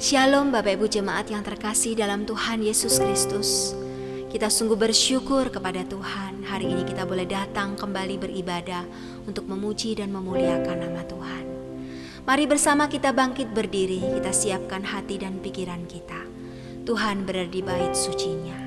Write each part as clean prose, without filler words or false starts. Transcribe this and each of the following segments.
Shalom Bapak Ibu Jemaat yang terkasih dalam Tuhan Yesus Kristus. Kita sungguh bersyukur kepada Tuhan. Hari ini kita boleh datang kembali beribadah untuk memuji dan memuliakan nama Tuhan. Mari bersama kita bangkit berdiri, kita siapkan hati dan pikiran kita. Tuhan berada di bait suci-Nya.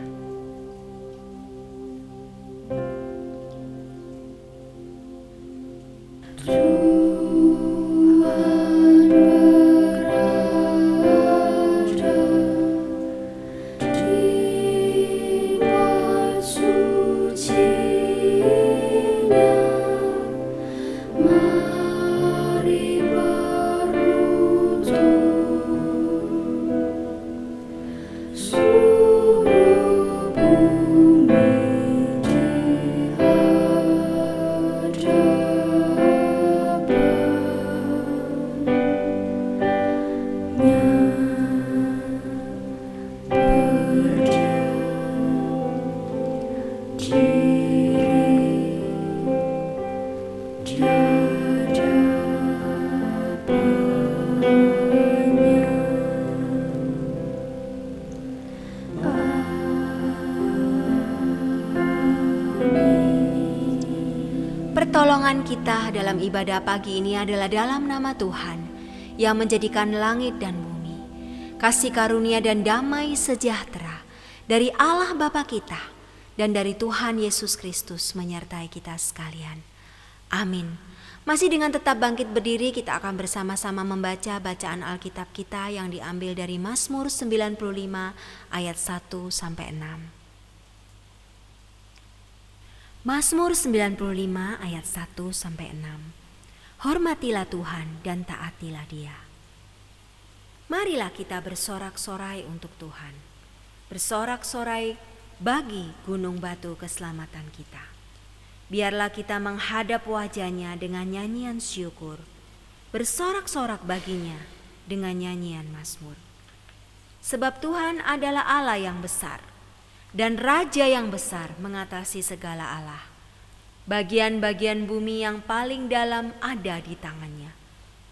Pertolongan kita dalam ibadah pagi ini adalah dalam nama Tuhan yang menjadikan langit dan bumi. Kasih karunia dan damai sejahtera dari Allah Bapa kita dan dari Tuhan Yesus Kristus menyertai kita sekalian. Amin. Masih dengan tetap bangkit berdiri, kita akan bersama-sama membaca bacaan Alkitab kita yang diambil dari Mazmur 95 ayat 1-6. Mazmur 95 ayat 1-6. Hormatilah Tuhan dan taatilah Dia. Marilah kita bersorak-sorai untuk Tuhan. Bersorak-sorai bagi gunung batu keselamatan kita. Biarlah kita menghadap wajah-Nya dengan nyanyian syukur. Bersorak-sorak baginya dengan nyanyian mazmur. Sebab Tuhan adalah Allah yang besar dan Raja yang besar mengatasi segala Allah. Bagian-bagian bumi yang paling dalam ada di tangannya.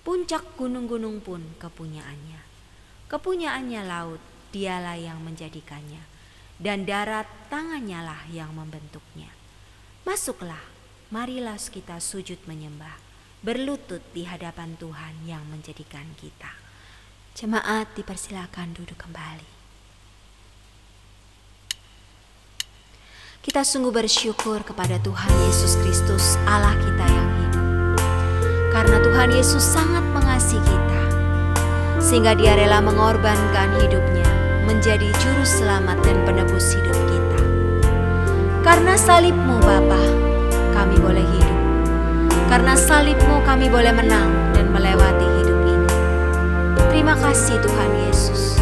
Puncak gunung-gunung pun kepunyaannya. Kepunyaannya laut, Dialah yang menjadikannya. Dan darat, tangannya lah yang membentuknya. Masuklah, marilah kita sujud menyembah, berlutut di hadapan Tuhan yang menjadikan kita. Jemaat dipersilakan duduk kembali. Kita sungguh bersyukur kepada Tuhan Yesus Kristus, Allah kita yang hidup. Karena Tuhan Yesus sangat mengasihi kita, sehingga Dia rela mengorbankan hidupnya menjadi juru selamat dan penebus hidup kita. Karena salib-Mu Bapa, kami boleh hidup. Karena salib-Mu kami boleh menang dan melewati hidup ini. Terima kasih Tuhan Yesus.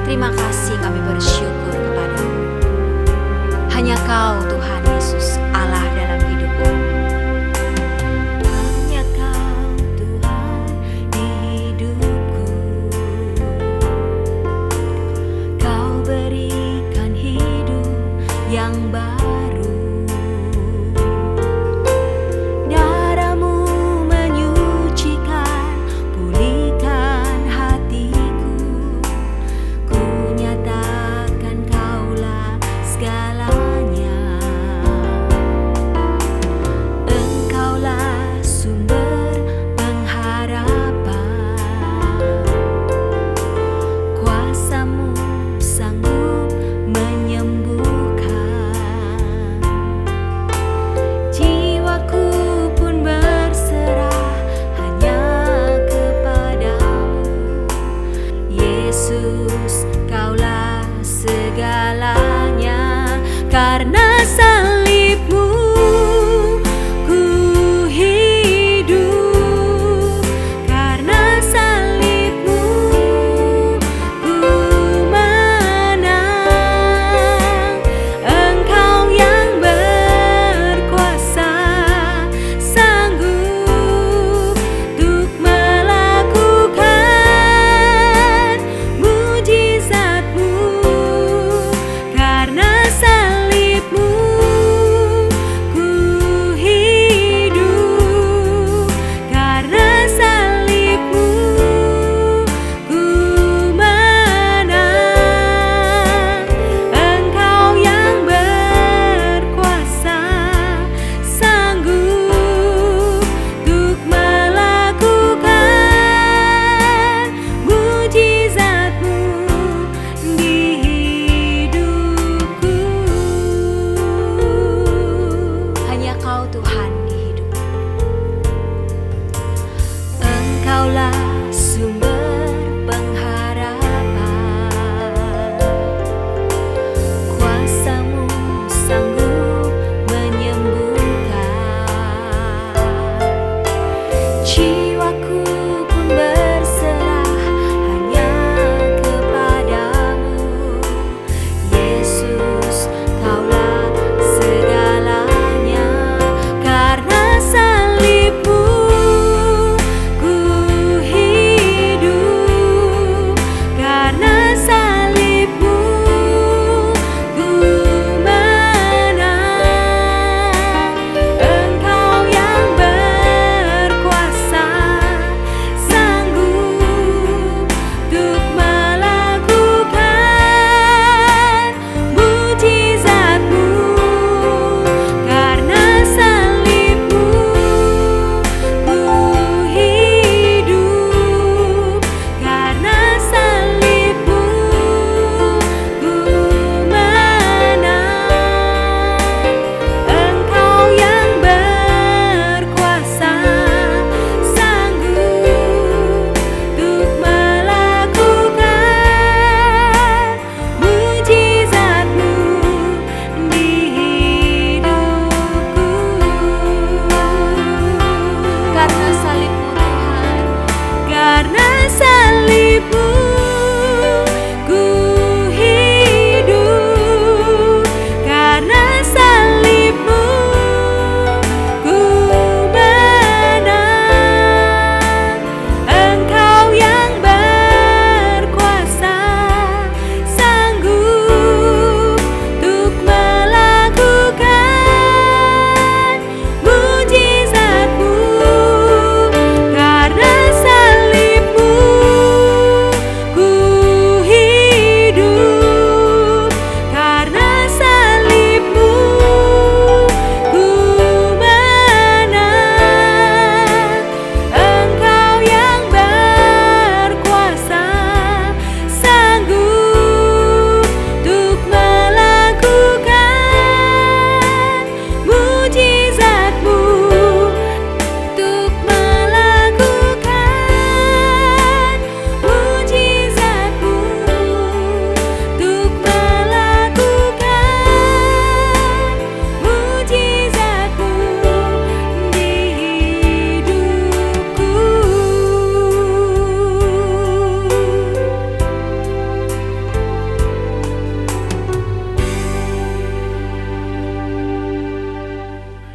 Terima kasih, kami bersyukur kepada-Mu. Hanya Kau Tuhan Yesus, Allah dalam hidup kami. Hanya Kau Tuhan di hidupku. Kau berikan hidup yang baru. Darah-Mu menyucikan, pulihkan hatiku. Ku nyatakan Kaulah segala. Karena salib-Mu ku hidup, karena salib-Mu ku menang. Engkau yang berkuasa, sanggup untuk melakukan mujizat-Mu. Karena salib-Mu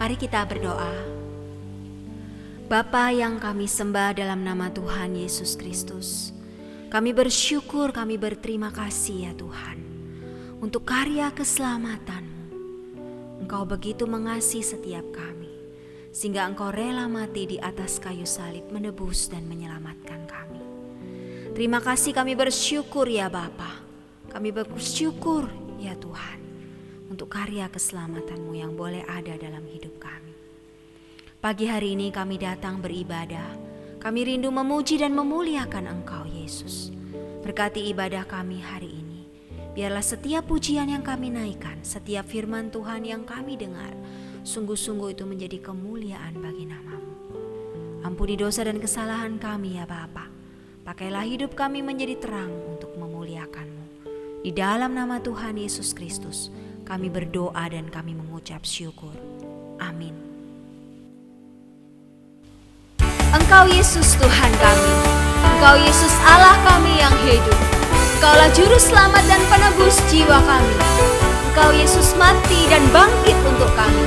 Mari kita berdoa. Bapa yang kami sembah dalam nama Tuhan Yesus Kristus, kami bersyukur, kami berterima kasih ya Tuhan, untuk karya keselamatan-Mu. Engkau begitu mengasihi setiap kami, sehingga Engkau rela mati di atas kayu salib menebus dan menyelamatkan kami. Terima kasih, kami bersyukur ya Bapa. Kami bersyukur ya Tuhan, untuk karya keselamatan-Mu yang boleh ada dalam hidup kami. Pagi hari ini kami datang beribadah. Kami rindu memuji dan memuliakan Engkau Yesus. Berkati ibadah kami hari ini. Biarlah setiap pujian yang kami naikkan, setiap firman Tuhan yang kami dengar, sungguh-sungguh itu menjadi kemuliaan bagi nama-Mu. Ampuni dosa dan kesalahan kami ya Bapa. Pakailah hidup kami menjadi terang untuk memuliakan-Mu. Di dalam nama Tuhan Yesus Kristus, kami berdoa dan kami mengucap syukur. Amin. Engkau Yesus Tuhan kami, Engkau Yesus Allah kami yang hidup. Engkaulah juru selamat dan penebus jiwa kami. Engkau Yesus mati dan bangkit untuk kami,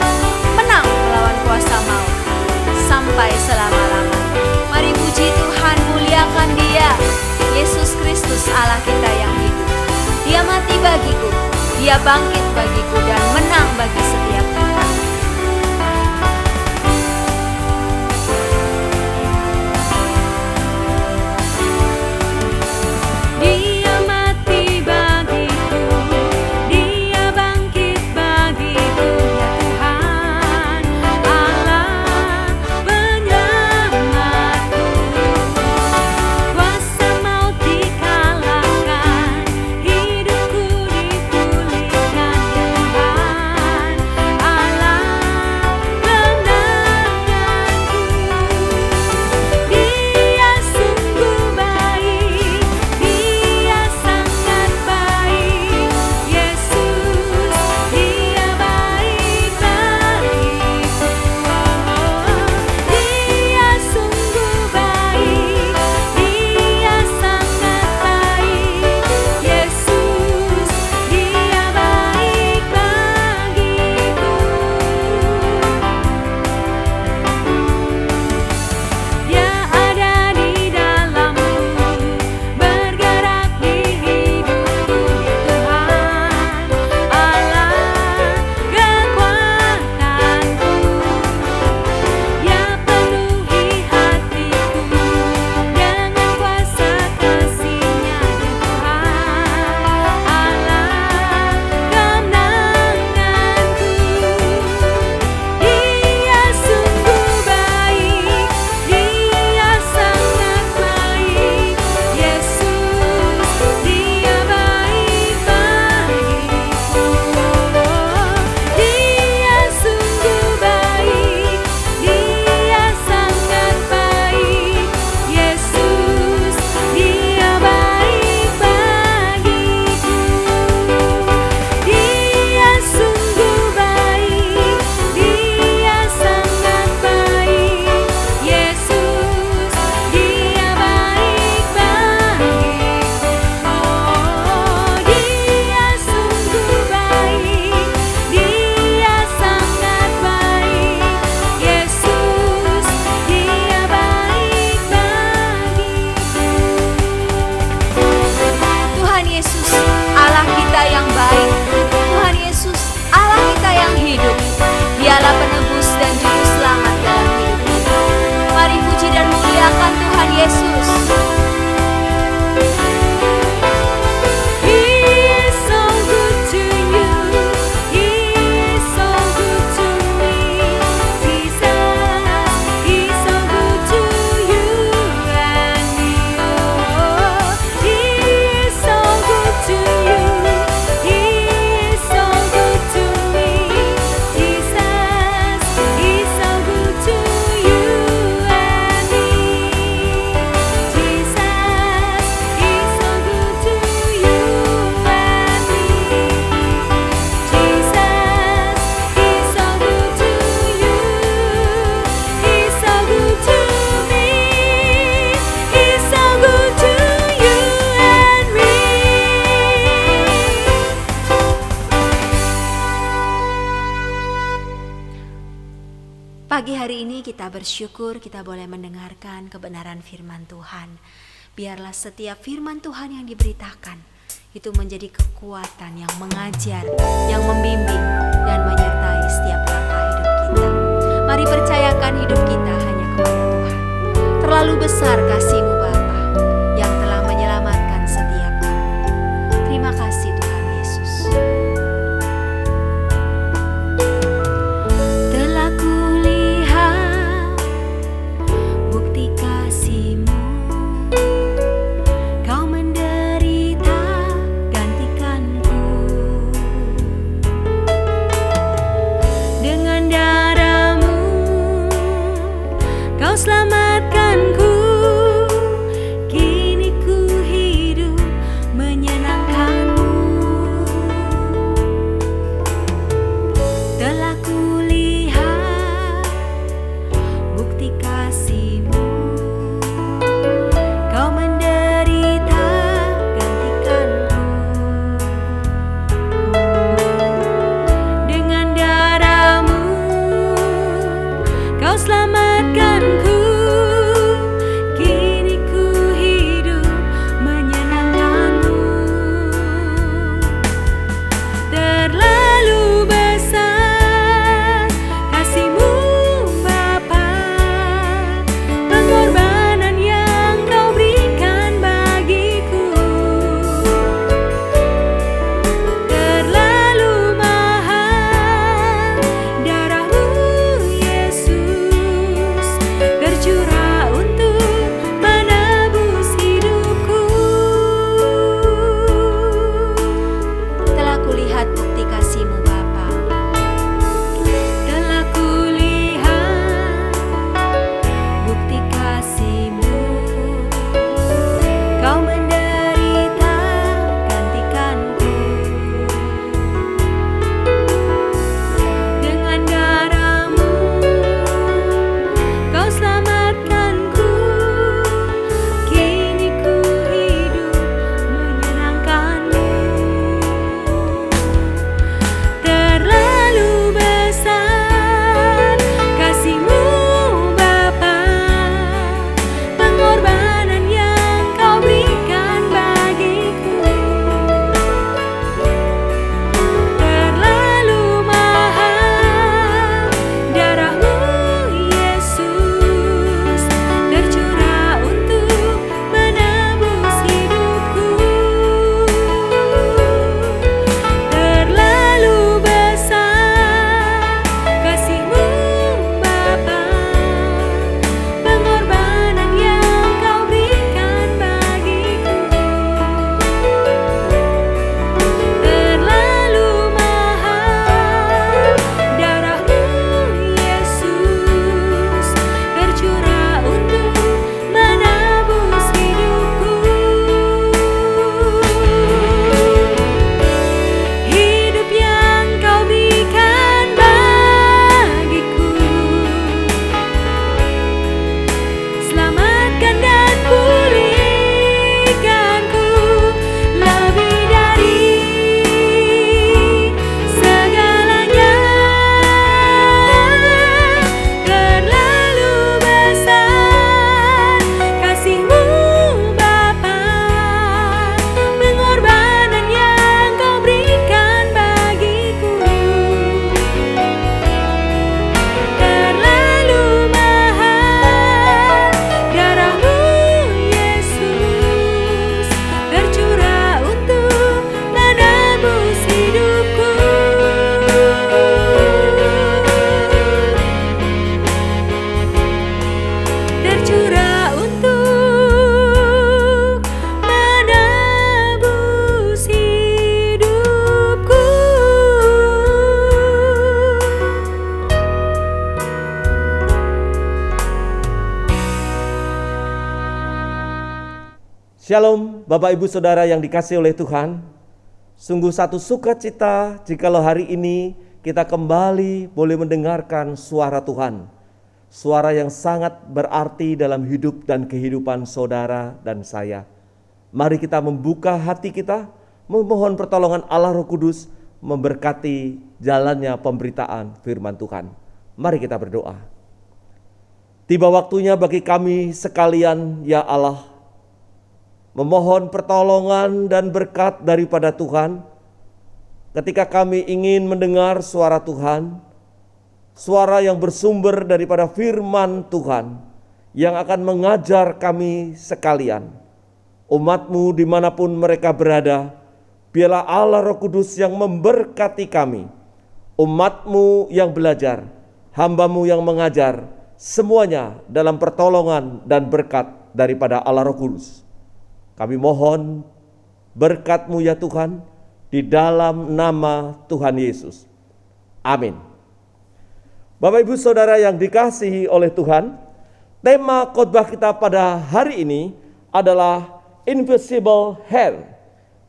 menang melawan kuasa maut sampai selama-lamanya. Mari puji Tuhan, muliakan Dia, Yesus Kristus Allah kita yang hidup. Dia mati bagiku, Dia bangkit bagiku dan menang bagi setiap kita. Pagi hari ini kita bersyukur kita boleh mendengarkan kebenaran firman Tuhan. Biarlah setiap firman Tuhan yang diberitakan itu menjadi kekuatan yang mengajar, yang membimbing, dan menyertai setiap langkah hidup kita. Mari percayakan hidup kita hanya kepada Tuhan. Terlalu besar kasih-Mu Bapa yang telah menyelamatkan setiap kami. Terima kasih Tuhan Yesus. Telah kulihat bukti kasih-Mu, Kau menderita gantikanku. Dengan darah-Mu Kau selamatkanku. Kini ku hidup menyenangkan-Mu. Telah kulihat bukti kasih-Mu, Kau menderita gantikanku. Dengan darah-Mu Kau selamatkanku. Kini ku hidup menyenangkan-Mu. Terlalu besar kasih-Mu Bapa, pengorbanan yang Kau berikan bagiku. Terlalu mahal darah-Mu Yesus tercurah untuk menebus hidupku. Telah kulihat bukti kasih-Mu Bapa. Telah kulihat bukti kasih-Mu, Kau menderita gantikanku. Dengan darah-Mu Kau selamatkanku. Kini ku hidup menyenangkan-Mu. Terlalu besar kasih-Mu Bapa, pengorbanan yang Kau berikan bagiku. Terlalu mahal darah-Mu Yesus tercurah untuk menebus hidupku. Terlalu besar kasih-Mu Bapa, pengorbanan yang Kau berikan bagiku. Terlalu mahal darah-Mu Yesus tercurah untuk menebus hidupku. Hidup yang Kau berikan bagiku, selamatkan dan pulihkanku lebih dari segalanya. Terlalu besar kasih-Mu Bapa, pengorbanan yang Kau berikan bagiku. Terlalu mahal darah-Mu Yesus tercurah untuk menebus hidupku. Tercurah untuk menebus hidupku. Shalom Bapak Ibu Saudara yang dikasihi oleh Tuhan. Sungguh satu sukacita jikalau hari ini kita kembali boleh mendengarkan suara Tuhan. Suara yang sangat berarti dalam hidup dan kehidupan saudara dan saya. Mari kita membuka hati kita, memohon pertolongan Allah Roh Kudus memberkati jalannya pemberitaan firman Tuhan. Mari kita berdoa. Tiba waktunya bagi kami sekalian, ya Allah, memohon pertolongan dan berkat daripada Tuhan ketika kami ingin mendengar suara Tuhan, suara yang bersumber daripada firman Tuhan yang akan mengajar kami sekalian. Umat-Mu dimanapun mereka berada, biarlah Allah Roh Kudus yang memberkati kami. Umat-Mu yang belajar, hamba-Mu yang mengajar, semuanya dalam pertolongan dan berkat daripada Allah Roh Kudus. Kami mohon berkat-Mu ya Tuhan, di dalam nama Tuhan Yesus. Amin. Bapak Ibu Saudara yang dikasihi oleh Tuhan, tema khotbah kita pada hari ini adalah Invisible Hand.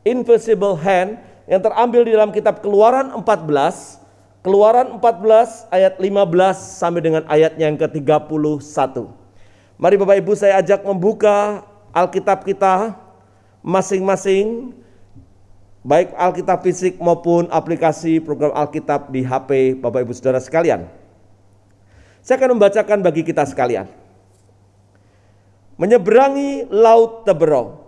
Invisible Hand yang terambil di dalam kitab Keluaran 14. Keluaran 14 ayat 15 sampai dengan ayatnya yang ke-31. Mari Bapak Ibu saya ajak membuka Alkitab kita masing-masing, baik Alkitab fisik maupun aplikasi program Alkitab di HP Bapak Ibu Saudara sekalian. Saya akan membacakan bagi kita sekalian. Menyeberangi Laut Teberau.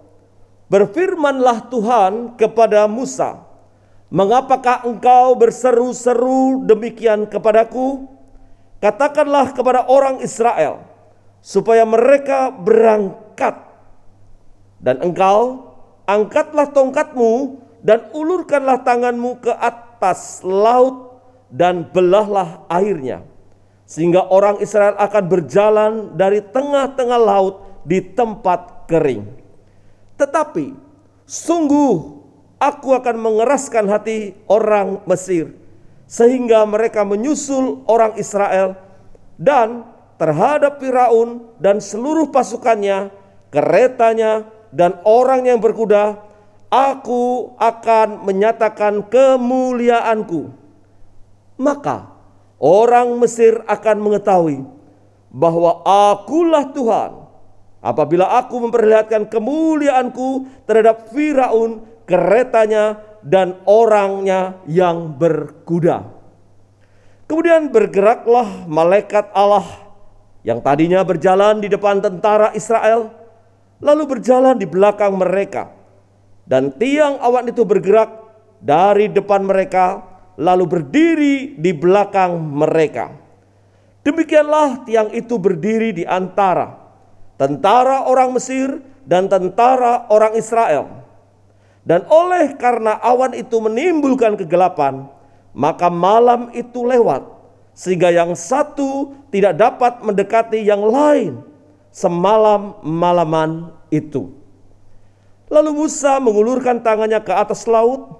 Berfirmanlah Tuhan kepada Musa, mengapakah engkau berseru-seru demikian kepadaku? Katakanlah kepada orang Israel, supaya mereka berangkat. Dan engkau angkatlah tongkatmu dan ulurkanlah tanganmu ke atas laut dan belahlah airnya, sehingga orang Israel akan berjalan dari tengah-tengah laut di tempat kering. Tetapi sungguh aku akan mengeraskan hati orang Mesir, sehingga mereka menyusul orang Israel, dan terhadap Firaun dan seluruh pasukannya, keretanya dan orang yang berkuda, aku akan menyatakan kemuliaanku. Maka orang Mesir akan mengetahui bahwa akulah Tuhan apabila aku memperlihatkan kemuliaanku terhadap Firaun, keretanya dan orangnya yang berkuda. Kemudian bergeraklah malaikat Allah yang tadinya berjalan di depan tentara Israel, lalu berjalan di belakang mereka. Dan tiang awan itu bergerak dari depan mereka, lalu berdiri di belakang mereka. Demikianlah tiang itu berdiri di antara tentara orang Mesir dan tentara orang Israel. Dan oleh karena awan itu menimbulkan kegelapan, maka malam itu lewat, sehingga yang satu tidak dapat mendekati yang lain semalam-malaman itu. Lalu Musa mengulurkan tangannya ke atas laut,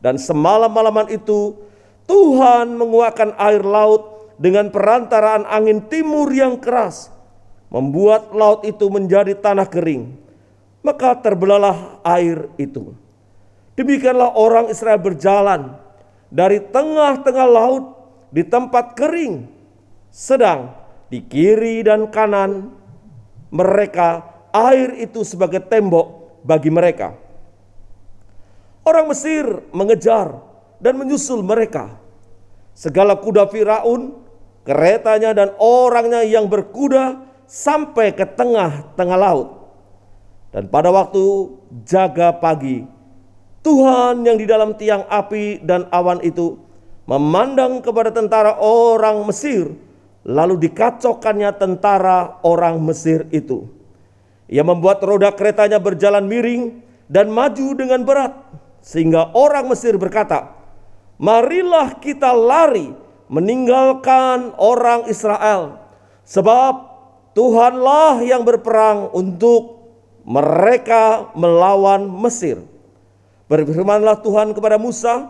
dan semalam-malaman itu Tuhan menguakkan air laut dengan perantaraan angin timur yang keras, membuat laut itu menjadi tanah kering, maka terbelahlah air itu. Demikianlah orang Israel berjalan dari tengah-tengah laut di tempat kering, sedang di kiri dan kanan mereka air itu sebagai tembok bagi mereka. Orang Mesir mengejar dan menyusul mereka. Segala kuda Firaun, keretanya dan orangnya yang berkuda sampai ke tengah-tengah laut. Dan pada waktu jaga pagi, Tuhan yang di dalam tiang api dan awan itu memandang kepada tentara orang Mesir, lalu dikacaukannya tentara orang Mesir itu. Ia membuat roda keretanya berjalan miring dan maju dengan berat, sehingga orang Mesir berkata, marilah kita lari meninggalkan orang Israel, sebab Tuhanlah yang berperang untuk mereka melawan Mesir. Berfirmanlah Tuhan kepada Musa,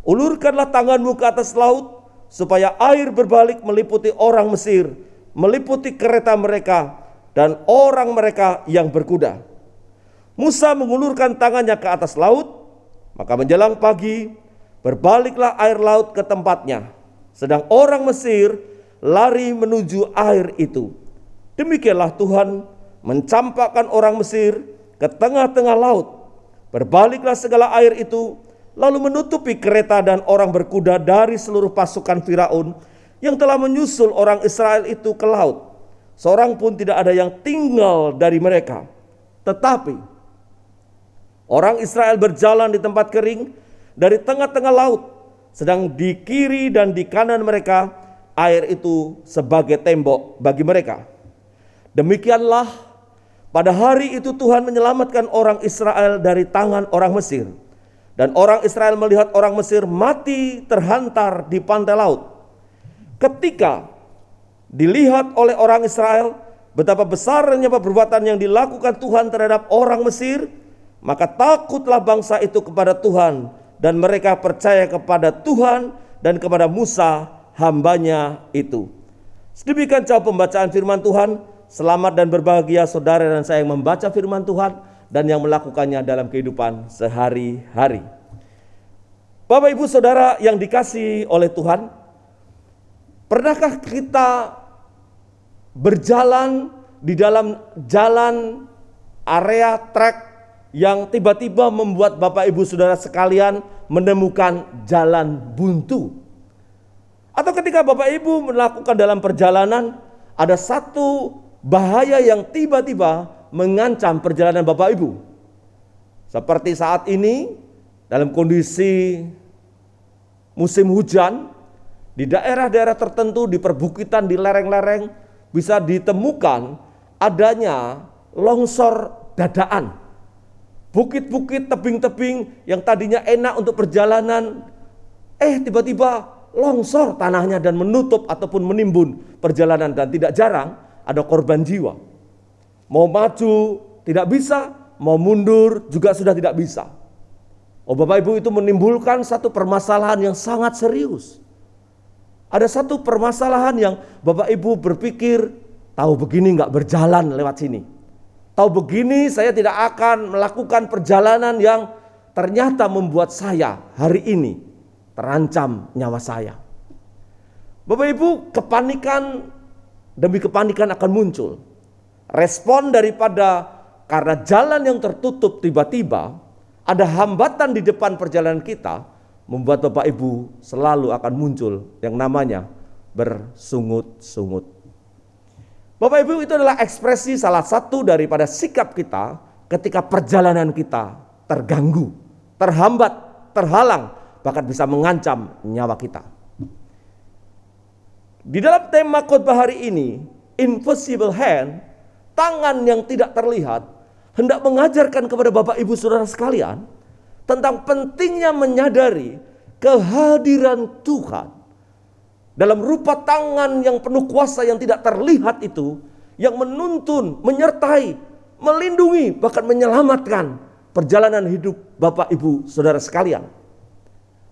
ulurkanlah tanganmu ke atas laut, supaya air berbalik meliputi orang Mesir, meliputi kereta mereka dan orang mereka yang berkuda. Musa mengulurkan tangannya ke atas laut, maka menjelang pagi berbaliklah air laut ke tempatnya, sedang orang Mesir lari menuju air itu. Demikianlah Tuhan mencampakkan orang Mesir ke tengah-tengah laut. Berbaliklah segala air itu, lalu menutupi kereta dan orang berkuda dari seluruh pasukan Firaun yang telah menyusul orang Israel itu ke laut. seorang pun tidak ada yang tinggal dari mereka. Tetapi orang Israel berjalan di tempat kering dari tengah-tengah laut, sedang di kiri dan di kanan mereka air itu sebagai tembok bagi mereka. Demikianlah pada hari itu Tuhan menyelamatkan orang Israel dari tangan orang Mesir. Dan orang Israel melihat orang Mesir mati terhantar di pantai laut. Ketika dilihat oleh orang Israel betapa besarnya perbuatan yang dilakukan Tuhan terhadap orang Mesir, maka takutlah bangsa itu kepada Tuhan, dan mereka percaya kepada Tuhan dan kepada Musa hambanya itu. Sedemikian jauh pembacaan firman Tuhan. Selamat dan berbahagia saudara dan saya yang membaca firman Tuhan dan yang melakukannya dalam kehidupan sehari-hari. Bapak ibu saudara yang dikasihi oleh Tuhan, pernahkah kita berjalan di dalam jalan area trek yang tiba-tiba membuat Bapak ibu saudara sekalian menemukan jalan buntu? Atau ketika Bapak ibu melakukan dalam perjalanan ada satu bahaya yang tiba-tiba mengancam perjalanan Bapak Ibu. Seperti saat ini dalam kondisi musim hujan, di daerah-daerah tertentu, di perbukitan, di lereng-lereng bisa ditemukan adanya longsor dadaan. Bukit-bukit, tebing-tebing yang tadinya enak untuk perjalanan, tiba-tiba longsor tanahnya dan menutup ataupun menimbun perjalanan, dan tidak jarang ada korban jiwa. Mau maju tidak bisa, mau mundur juga sudah tidak bisa. Bapak Ibu, itu menimbulkan satu permasalahan yang sangat serius. Ada satu permasalahan yang Bapak Ibu berpikir, tahu begini nggak berjalan lewat sini. Tahu begini saya tidak akan melakukan perjalanan yang ternyata membuat saya hari ini terancam nyawa saya. Bapak Ibu, kepanikan demi kepanikan akan muncul. Respon daripada karena jalan yang tertutup tiba-tiba ada hambatan di depan perjalanan kita, membuat Bapak Ibu selalu akan muncul yang namanya bersungut-sungut. Bapak Ibu, itu adalah ekspresi salah satu daripada sikap kita ketika perjalanan kita terganggu, terhambat, terhalang, bahkan bisa mengancam nyawa kita. Di dalam tema khotbah hari ini, Invisible Hand, tangan yang tidak terlihat, hendak mengajarkan kepada Bapak Ibu Saudara sekalian tentang pentingnya menyadari kehadiran Tuhan dalam rupa tangan yang penuh kuasa yang tidak terlihat itu, yang menuntun, menyertai, melindungi, bahkan menyelamatkan perjalanan hidup Bapak Ibu Saudara sekalian.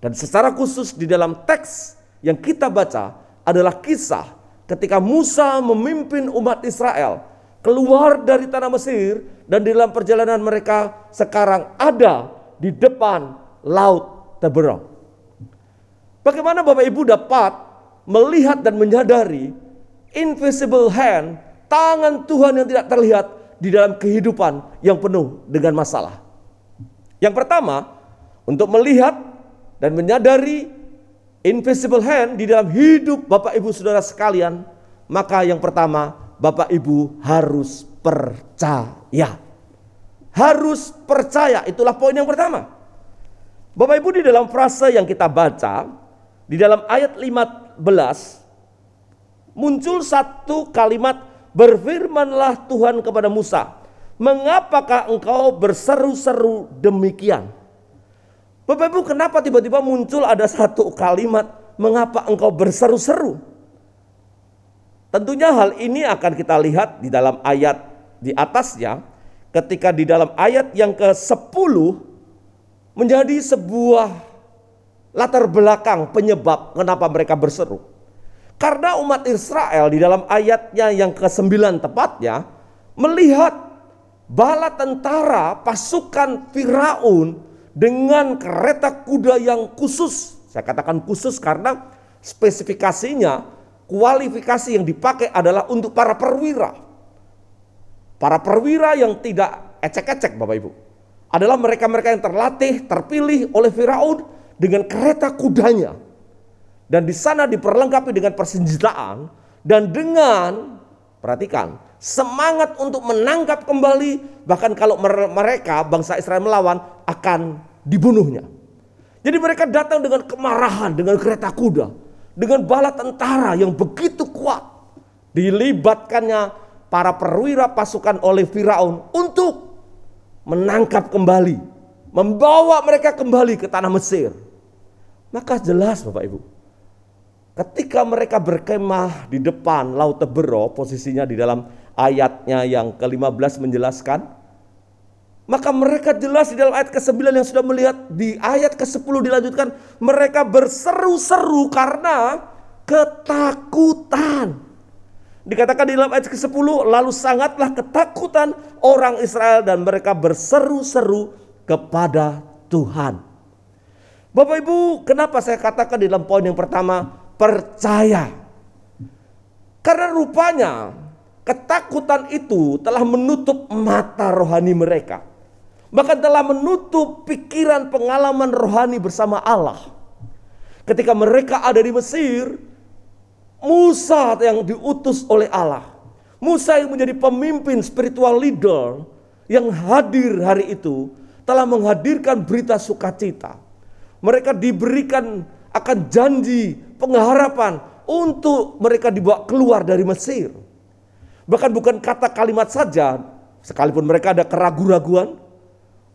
Dan secara khusus di dalam teks yang kita baca adalah kisah ketika Musa memimpin umat Israel keluar dari tanah Mesir, dan di dalam perjalanan mereka sekarang ada di depan laut Teberau. Bagaimana Bapak Ibu dapat melihat dan menyadari invisible hand, tangan Tuhan yang tidak terlihat di dalam kehidupan yang penuh dengan masalah? Yang pertama, untuk melihat dan menyadari invisible hand di dalam hidup Bapak Ibu Saudara sekalian, maka yang pertama Bapak Ibu harus percaya. Harus percaya, itulah poin yang pertama. Bapak Ibu, di dalam frase yang kita baca, di dalam ayat 15, muncul satu kalimat, berfirmanlah Tuhan kepada Musa, mengapakah engkau berseru-seru demikian? Bapak Ibu, kenapa tiba-tiba muncul ada satu kalimat, mengapa engkau berseru-seru? Tentunya hal ini akan kita lihat di dalam ayat di atasnya, ketika di dalam ayat yang ke-10 menjadi sebuah latar belakang penyebab kenapa mereka berseru. Karena umat Israel di dalam ayatnya yang ke-9 tepatnya melihat bala tentara pasukan Firaun dengan kereta kuda yang khusus. Saya katakan khusus karena spesifikasinya, kualifikasi yang dipakai adalah untuk para perwira. Para perwira yang tidak ecek-ecek Bapak Ibu. Adalah mereka-mereka yang terlatih, terpilih oleh Firaun dengan kereta kudanya. Dan di sana diperlengkapi dengan persenjataan dan dengan Perhatikan, semangat untuk menangkap kembali, bahkan kalau mereka bangsa Israel melawan akan dibunuhnya. Jadi mereka datang dengan kemarahan, dengan kereta kuda, dengan bala tentara yang begitu kuat. Dilibatkannya para perwira pasukan oleh Firaun untuk menangkap kembali, membawa mereka kembali ke tanah Mesir. Maka jelas Bapak Ibu, ketika mereka berkemah di depan Laut Tebero, posisinya di dalam ayatnya yang ke-15 menjelaskan, maka mereka jelas di dalam ayat ke-9 yang sudah melihat, di ayat ke-10 dilanjutkan, mereka berseru-seru karena ketakutan. Dikatakan di dalam ayat ke-10, lalu sangatlah ketakutan orang Israel dan mereka berseru-seru kepada Tuhan. Bapak Ibu, kenapa saya katakan di dalam poin yang pertama, percaya? Karena rupanya ketakutan itu telah menutup mata rohani mereka. Bahkan telah menutup pikiran pengalaman rohani bersama Allah. Ketika mereka ada di Mesir, Musa yang diutus oleh Allah, Musa yang menjadi pemimpin spiritual leader yang hadir hari itu, telah menghadirkan berita sukacita. Mereka diberikan akan janji pengharapan untuk mereka dibawa keluar dari Mesir. Bahkan bukan kata kalimat saja, sekalipun mereka ada keraguan-raguan,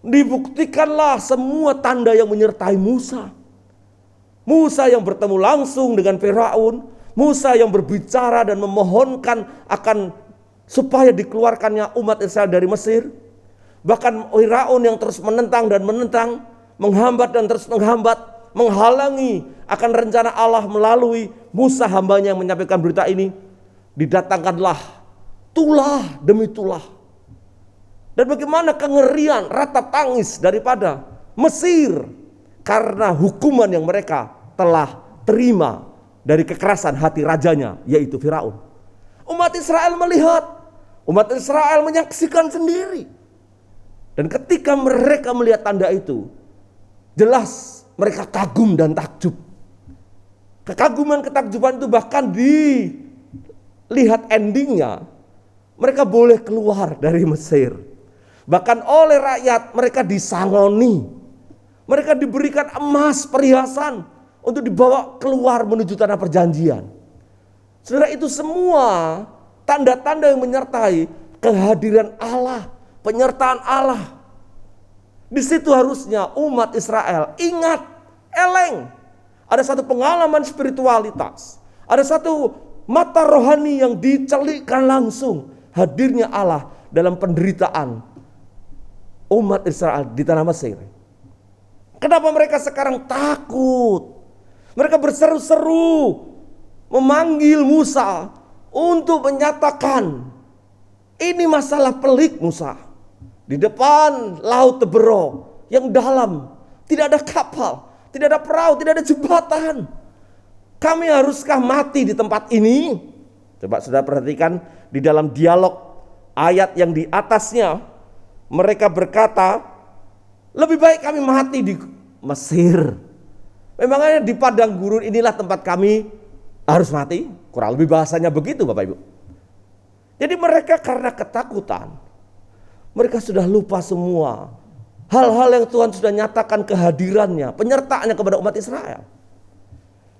dibuktikanlah semua tanda yang menyertai Musa. Musa yang bertemu langsung dengan Firaun, Musa yang berbicara dan memohonkan akan supaya dikeluarkannya umat Israel dari Mesir. Bahkan Firaun yang terus menentang dan menentang, menghambat dan terus menghambat, menghalangi akan rencana Allah melalui Musa hambanya yang menyampaikan berita ini. Didatangkanlah tulah demi tulah. Dan bagaimana kengerian, ratap tangis daripada Mesir karena hukuman yang mereka telah terima dari kekerasan hati rajanya, yaitu Firaun. Umat Israel melihat, umat Israel menyaksikan sendiri. Dan ketika mereka melihat tanda itu, jelas mereka kagum dan takjub. Kekaguman ketakjuban itu bahkan dilihat endingnya, mereka boleh keluar dari Mesir. Bahkan oleh rakyat mereka disangoni. Mereka diberikan emas, perhiasan untuk dibawa keluar menuju tanah perjanjian. Saudara, itu semua tanda-tanda yang menyertai kehadiran Allah, penyertaan Allah. Di situ harusnya umat Israel ingat, eleng. Ada satu pengalaman spiritualitas. Ada satu mata rohani yang dicelikkan langsung. Hadirnya Allah dalam penderitaan umat Israel di tanah Mesir. Kenapa mereka sekarang takut? Mereka berseru-seru memanggil Musa untuk menyatakan, ini masalah pelik Musa. Di depan Laut Tebero yang dalam, tidak ada kapal, tidak ada perahu, tidak ada jembatan. Kami haruskah mati di tempat ini? Coba saudara perhatikan di dalam dialog ayat yang di atasnya, mereka berkata, lebih baik kami mati di Mesir. Memangnya di padang gurun inilah tempat kami harus mati? Kurang lebih bahasanya begitu Bapak Ibu. Jadi mereka karena ketakutan, mereka sudah lupa semua hal-hal yang Tuhan sudah nyatakan kehadirannya, penyertaannya kepada umat Israel.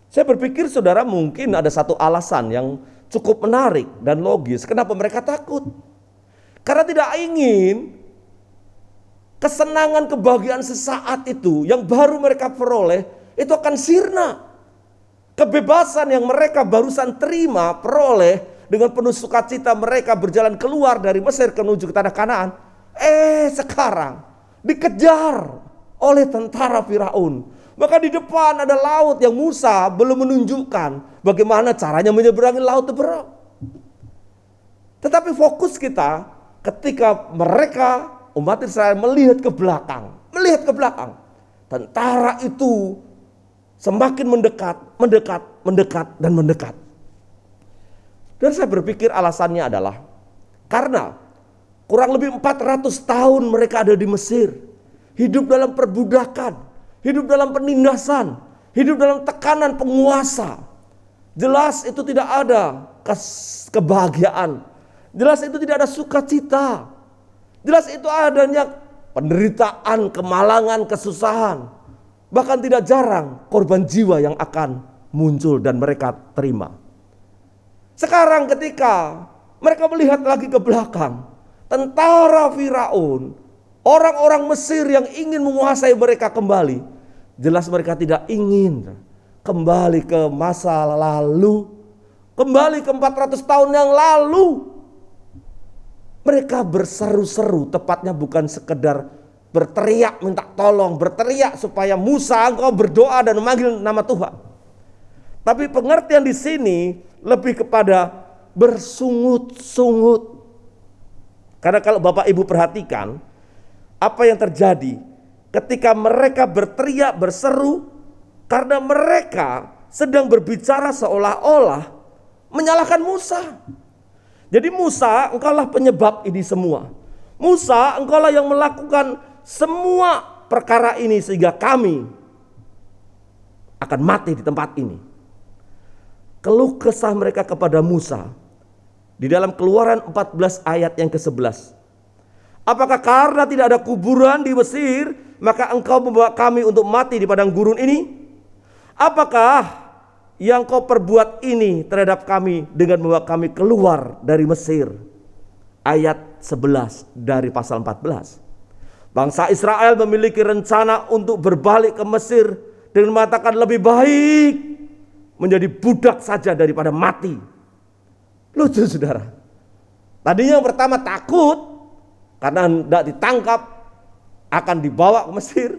Saya berpikir saudara mungkin ada satu alasan yang cukup menarik dan logis kenapa mereka takut. Karena tidak ingin kesenangan kebahagiaan sesaat itu yang baru mereka peroleh itu akan sirna. Kebebasan yang mereka barusan terima, peroleh dengan penuh sukacita mereka berjalan keluar dari Mesir menuju ke tanah Kanaan. Sekarang dikejar oleh tentara Firaun. Maka di depan ada laut yang Musa belum menunjukkan bagaimana caranya menyeberangi Laut Tebero. Tetapi fokus kita ketika mereka umat Israel melihat ke belakang. Tentara itu semakin mendekat dan mendekat. Dan saya berpikir alasannya adalah karena kurang lebih 400 tahun mereka ada di Mesir. Hidup dalam perbudakan, hidup dalam penindasan, hidup dalam tekanan penguasa. Jelas itu tidak ada kebahagiaan, Jelas itu tidak ada sukacita. Jelas itu adanya penderitaan, kemalangan, kesusahan. Bahkan tidak jarang korban jiwa yang akan muncul dan mereka terima. Sekarang ketika mereka melihat lagi ke belakang, tentara Firaun, orang-orang Mesir yang ingin menguasai mereka kembali, jelas mereka tidak ingin kembali ke masa lalu, kembali ke 400 tahun yang lalu. Mereka berseru-seru, tepatnya bukan sekedar berteriak minta tolong, berteriak supaya Musa engkau berdoa dan memanggil nama Tuhan. Tapi pengertian di sini lebih kepada bersungut-sungut. Karena kalau Bapak Ibu perhatikan, apa yang terjadi ketika mereka berteriak, berseru, karena mereka sedang berbicara seolah-olah menyalahkan Musa. Jadi Musa, engkaulah penyebab ini semua. Musa, engkaulah yang melakukan semua perkara ini sehingga kami akan mati di tempat ini. Keluh kesah mereka kepada Musa di dalam Keluaran 14 ayat yang ke-11. Apakah karena tidak ada kuburan di Mesir, maka engkau membawa kami untuk mati di padang gurun ini? Apakah yang kau perbuat ini terhadap kami dengan membawa kami keluar dari Mesir? Ayat 11 dari pasal 14. Bangsa Israel memiliki rencana untuk berbalik ke Mesir dengan mengatakan lebih baik menjadi budak saja daripada mati. Lucu saudara. Tadinya yang pertama takut karena hendak ditangkap akan dibawa ke Mesir,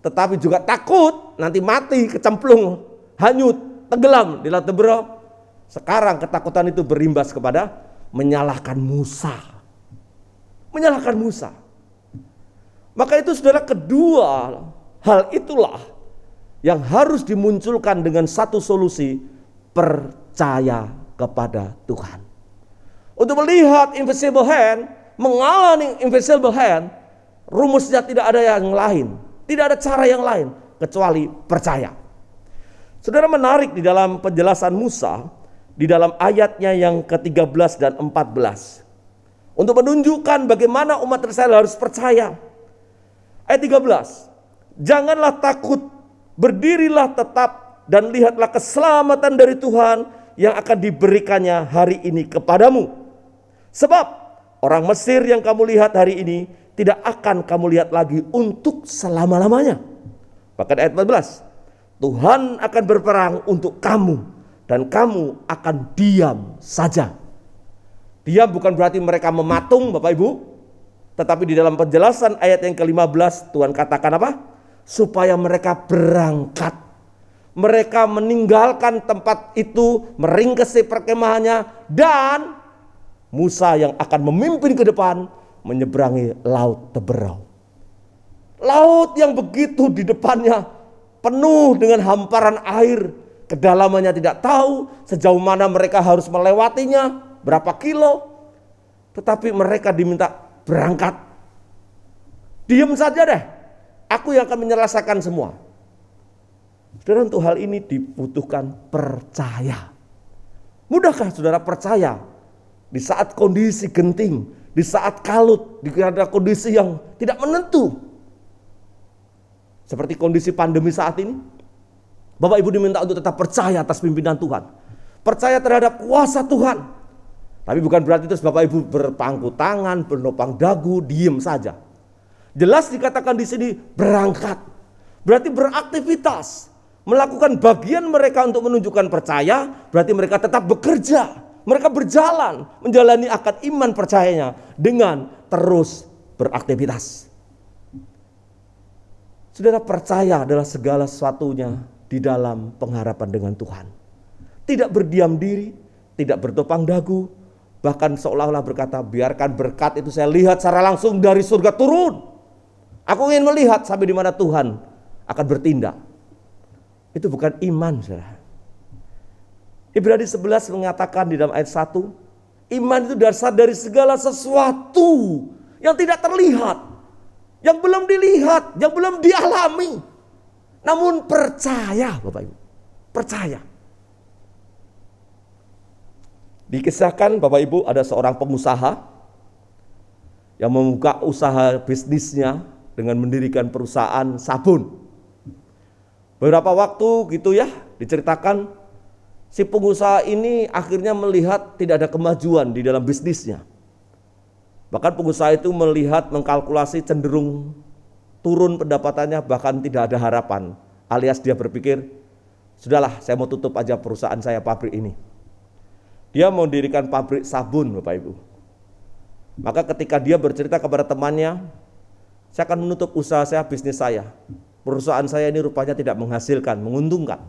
tetapi juga takut nanti mati, kecemplung, hanyut, tenggelam di Laut Teberau. Sekarang ketakutan itu berimbas kepada menyalahkan Musa. Menyalahkan Musa. Maka itu saudara, kedua hal itulah yang harus dimunculkan dengan satu solusi: percaya kepada Tuhan. Untuk melihat invisible hand, mengalami invisible hand, rumusnya tidak ada yang lain. Tidak ada cara yang lain kecuali percaya. Saudara, menarik di dalam penjelasan Musa di dalam ayatnya yang ke-13 dan 14 untuk menunjukkan bagaimana umat Israel harus percaya. Ayat 13, janganlah takut, berdirilah tetap dan lihatlah keselamatan dari Tuhan yang akan diberikannya hari ini kepadamu. Sebab orang Mesir yang kamu lihat hari ini tidak akan kamu lihat lagi untuk selama-lamanya. Bahkan ayat 14, Tuhan akan berperang untuk kamu dan kamu akan diam saja. Diam bukan berarti mereka mematung Bapak Ibu, tetapi di dalam penjelasan ayat yang ke-15 Tuhan katakan apa? Supaya mereka berangkat. Mereka meninggalkan tempat itu, meringkesi perkemahannya, dan Musa yang akan memimpin ke depan menyeberangi Laut Teberau. Laut yang begitu di depannya penuh dengan hamparan air, kedalamannya tidak tahu, sejauh mana mereka harus melewatinya, berapa kilo. Tetapi mereka diminta berangkat. Diam saja deh, aku yang akan menyelesaikan semua. Saudara, untuk hal ini dibutuhkan percaya. Mudahkah saudara percaya di saat kondisi genting, di saat kalut, di ada kondisi yang tidak menentu? Seperti kondisi pandemi saat ini, Bapak Ibu diminta untuk tetap percaya atas pimpinan Tuhan, percaya terhadap kuasa Tuhan. Tapi bukan berarti terus Bapak Ibu berpangku tangan, bernopang dagu, diem saja. Jelas dikatakan di sini berangkat, berarti beraktivitas, melakukan bagian mereka untuk menunjukkan percaya. Berarti mereka tetap bekerja, mereka berjalan, menjalani akad iman percayanya dengan terus beraktivitas. Saudara, percaya adalah segala sesuatunya di dalam pengharapan dengan Tuhan. Tidak berdiam diri, tidak bertopang dagu, bahkan seolah-olah berkata, biarkan berkat itu saya lihat secara langsung dari surga turun. Aku ingin melihat sampai di mana Tuhan akan bertindak. Itu bukan iman, saudara. Ibrani 11 mengatakan di dalam ayat 1, iman itu dasar dari segala sesuatu yang tidak terlihat, yang belum dilihat, yang belum dialami. Namun percaya, Bapak Ibu, percaya. Dikisahkan Bapak Ibu ada seorang pengusaha yang membuka usaha bisnisnya dengan mendirikan perusahaan sabun. Beberapa waktu gitu ya, diceritakan si pengusaha ini akhirnya melihat tidak ada kemajuan di dalam bisnisnya. Bahkan pengusaha itu melihat, mengkalkulasi cenderung turun pendapatannya, bahkan tidak ada harapan. Alias dia berpikir, sudahlah saya mau tutup aja perusahaan saya, pabrik ini. Dia mau mendirikan pabrik sabun Bapak Ibu. Maka ketika dia bercerita kepada temannya, saya akan menutup usaha saya, bisnis saya. Perusahaan saya ini rupanya tidak menghasilkan, menguntungkan.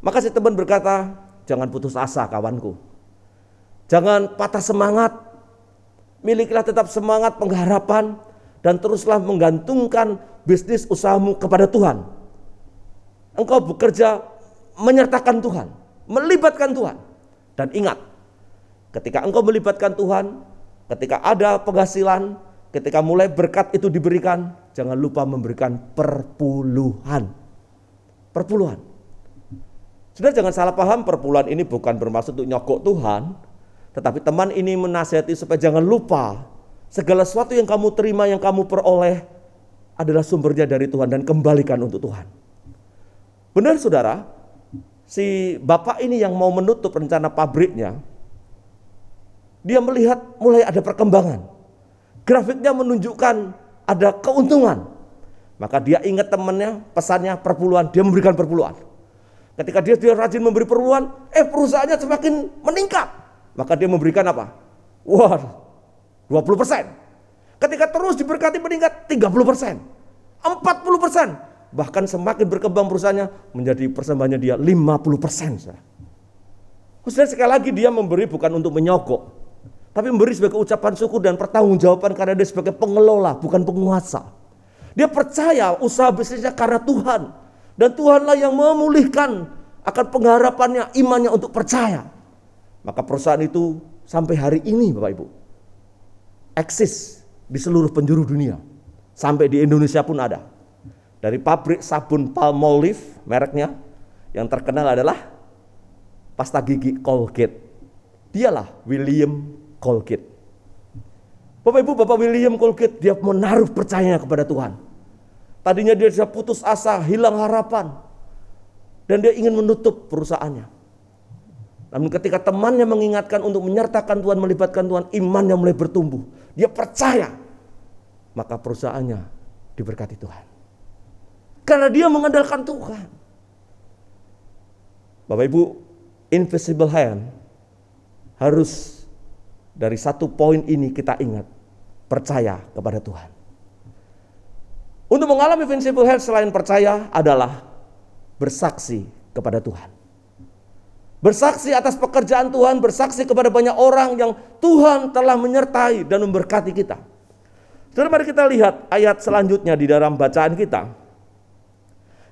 Maka si teman berkata, jangan putus asa kawanku. Jangan patah semangat. Milikilah tetap semangat, pengharapan, dan teruslah menggantungkan bisnis usahamu kepada Tuhan. Engkau bekerja menyertakan Tuhan, melibatkan Tuhan. Dan ingat, ketika engkau melibatkan Tuhan, ketika ada penghasilan, ketika mulai berkat itu diberikan, jangan lupa memberikan perpuluhan. Perpuluhan. Sudah, jangan salah paham, perpuluhan ini bukan bermaksud untuk nyogok Tuhan, tetapi teman ini menasihati supaya jangan lupa segala sesuatu yang kamu terima, yang kamu peroleh adalah sumbernya dari Tuhan dan kembalikan untuk Tuhan. Benar saudara, si bapak ini yang mau menutup rencana pabriknya, dia melihat mulai ada perkembangan. Grafiknya menunjukkan ada keuntungan. Maka dia ingat temannya, pesannya perpuluhan, dia memberikan perpuluhan. Ketika dia rajin memberi perpuluhan, perusahaannya semakin meningkat. Maka dia memberikan apa? Wah, 20%. Ketika terus diberkati meningkat 30%, 40%. Bahkan semakin berkembang perusahaannya menjadi persembahannya dia 50%. Saudara, sekali lagi dia memberi bukan untuk menyogok, tapi memberi sebagai ucapan syukur dan pertanggungjawaban karena dia sebagai pengelola, bukan penguasa. Dia percaya usaha bisnisnya karena Tuhan, dan Tuhanlah yang memulihkan akan pengharapannya, imannya untuk percaya. Maka perusahaan itu sampai hari ini Bapak Ibu eksis di seluruh penjuru dunia. Sampai di Indonesia pun ada. Dari pabrik sabun Palmolive mereknya, yang terkenal adalah pasta gigi Colgate. Dialah William Colgate. Bapak Ibu, Bapak William Colgate, dia menaruh percayanya kepada Tuhan. Tadinya dia sudah putus asa, hilang harapan, dan dia ingin menutup perusahaannya. Namun ketika temannya mengingatkan untuk menyertakan Tuhan, melibatkan Tuhan, imannya mulai bertumbuh. Dia percaya, maka perusahaannya diberkati Tuhan. Karena dia mengandalkan Tuhan. Bapak Ibu, invisible hand harus dari satu poin ini kita ingat, percaya kepada Tuhan. Untuk mengalami invisible hand selain percaya adalah bersaksi kepada Tuhan. Bersaksi atas pekerjaan Tuhan, bersaksi kepada banyak orang yang Tuhan telah menyertai dan memberkati kita. Saudara, mari kita lihat ayat selanjutnya di dalam bacaan kita.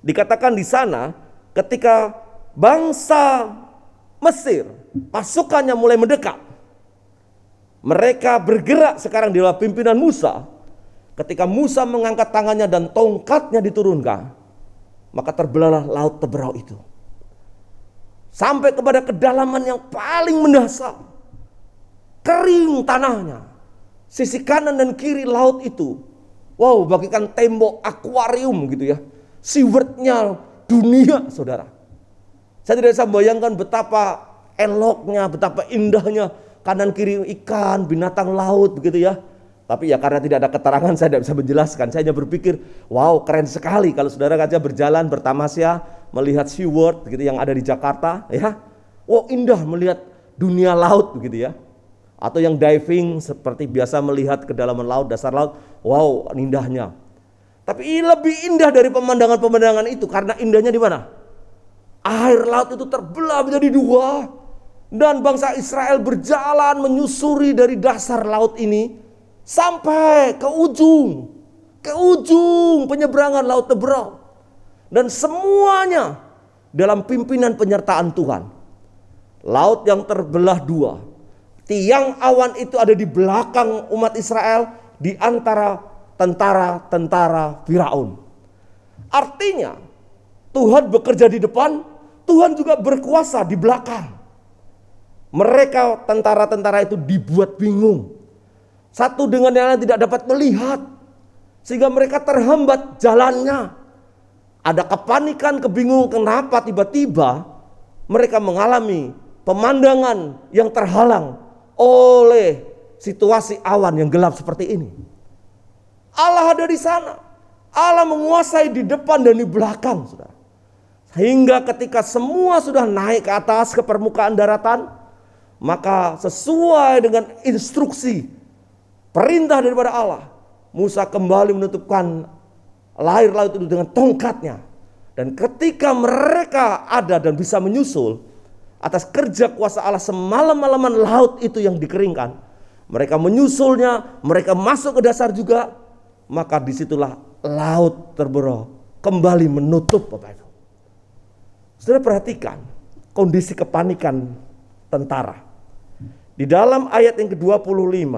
Dikatakan di sana ketika bangsa Mesir, pasukannya mulai mendekat. Mereka bergerak sekarang di bawah pimpinan Musa. Ketika Musa mengangkat tangannya dan tongkatnya diturunkan, maka terbelahlah laut Teberau itu. Sampai kepada kedalaman yang paling mendasar. Kering tanahnya. Sisi kanan dan kiri laut itu, wow, bagikan tembok akuarium gitu ya. SeaWorld-nya dunia, saudara. Saya tidak bisa bayangkan betapa eloknya, betapa indahnya kanan kiri ikan, binatang laut begitu ya. Tapi ya karena tidak ada keterangan saya tidak bisa menjelaskan. Saya hanya berpikir, wow, keren sekali kalau saudara saja berjalan bertamasya melihat SeaWorld gitu yang ada di Jakarta ya. Wow, indah melihat dunia laut begitu ya. Atau yang diving seperti biasa melihat kedalaman laut, dasar laut. Wow, indahnya. Tapi lebih indah dari pemandangan-pemandangan itu karena indahnya di mana? Air laut itu terbelah menjadi dua. Dan bangsa Israel berjalan menyusuri dari dasar laut ini sampai ke ujung penyeberangan laut Teberau. Dan semuanya dalam pimpinan penyertaan Tuhan. Laut yang terbelah dua. Tiang awan itu ada di belakang umat Israel, di antara tentara-tentara Firaun. Artinya Tuhan bekerja di depan, Tuhan juga berkuasa di belakang. Mereka tentara-tentara itu dibuat bingung. Satu dengan yang lain tidak dapat melihat. Sehingga mereka terhambat jalannya. Ada kepanikan, kebingungan kenapa tiba-tiba mereka mengalami pemandangan yang terhalang oleh situasi awan yang gelap seperti ini. Allah ada di sana. Allah menguasai di depan dan di belakang, saudara. Sehingga ketika semua sudah naik ke atas ke permukaan daratan, maka sesuai dengan instruksi perintah daripada Allah, Musa kembali menutupkan air laut itu dengan tongkatnya. Dan ketika mereka ada dan bisa menyusul atas kerja kuasa Allah semalam-malaman laut itu yang dikeringkan, mereka menyusulnya, mereka masuk ke dasar juga, maka disitulah laut terbelah kembali menutup, Bapak Ibu. Saudara perhatikan kondisi kepanikan tentara. Di dalam ayat yang ke-25,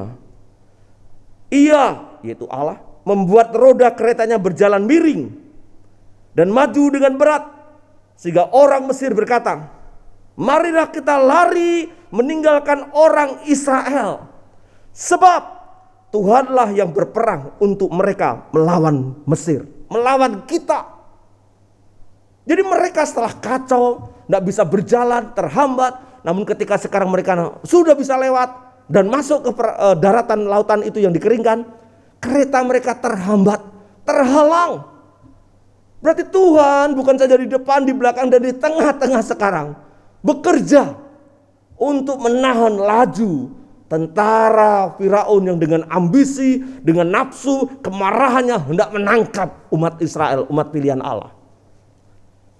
Ia, yaitu Allah, membuat roda keretanya berjalan miring dan maju dengan berat, sehingga orang Mesir berkata, marilah kita lari meninggalkan orang Israel, sebab Tuhanlah yang berperang untuk mereka melawan Mesir, melawan kita. Jadi mereka setelah kacau, tidak bisa berjalan, terhambat. Namun ketika sekarang mereka sudah bisa lewat dan masuk ke daratan lautan itu yang dikeringkan, kereta mereka terhambat, terhalang. Berarti Tuhan bukan saja di depan, di belakang, dan di tengah-tengah sekarang bekerja untuk menahan laju tentara Firaun yang dengan ambisi, dengan nafsu, kemarahannya hendak menangkap umat Israel, umat pilihan Allah.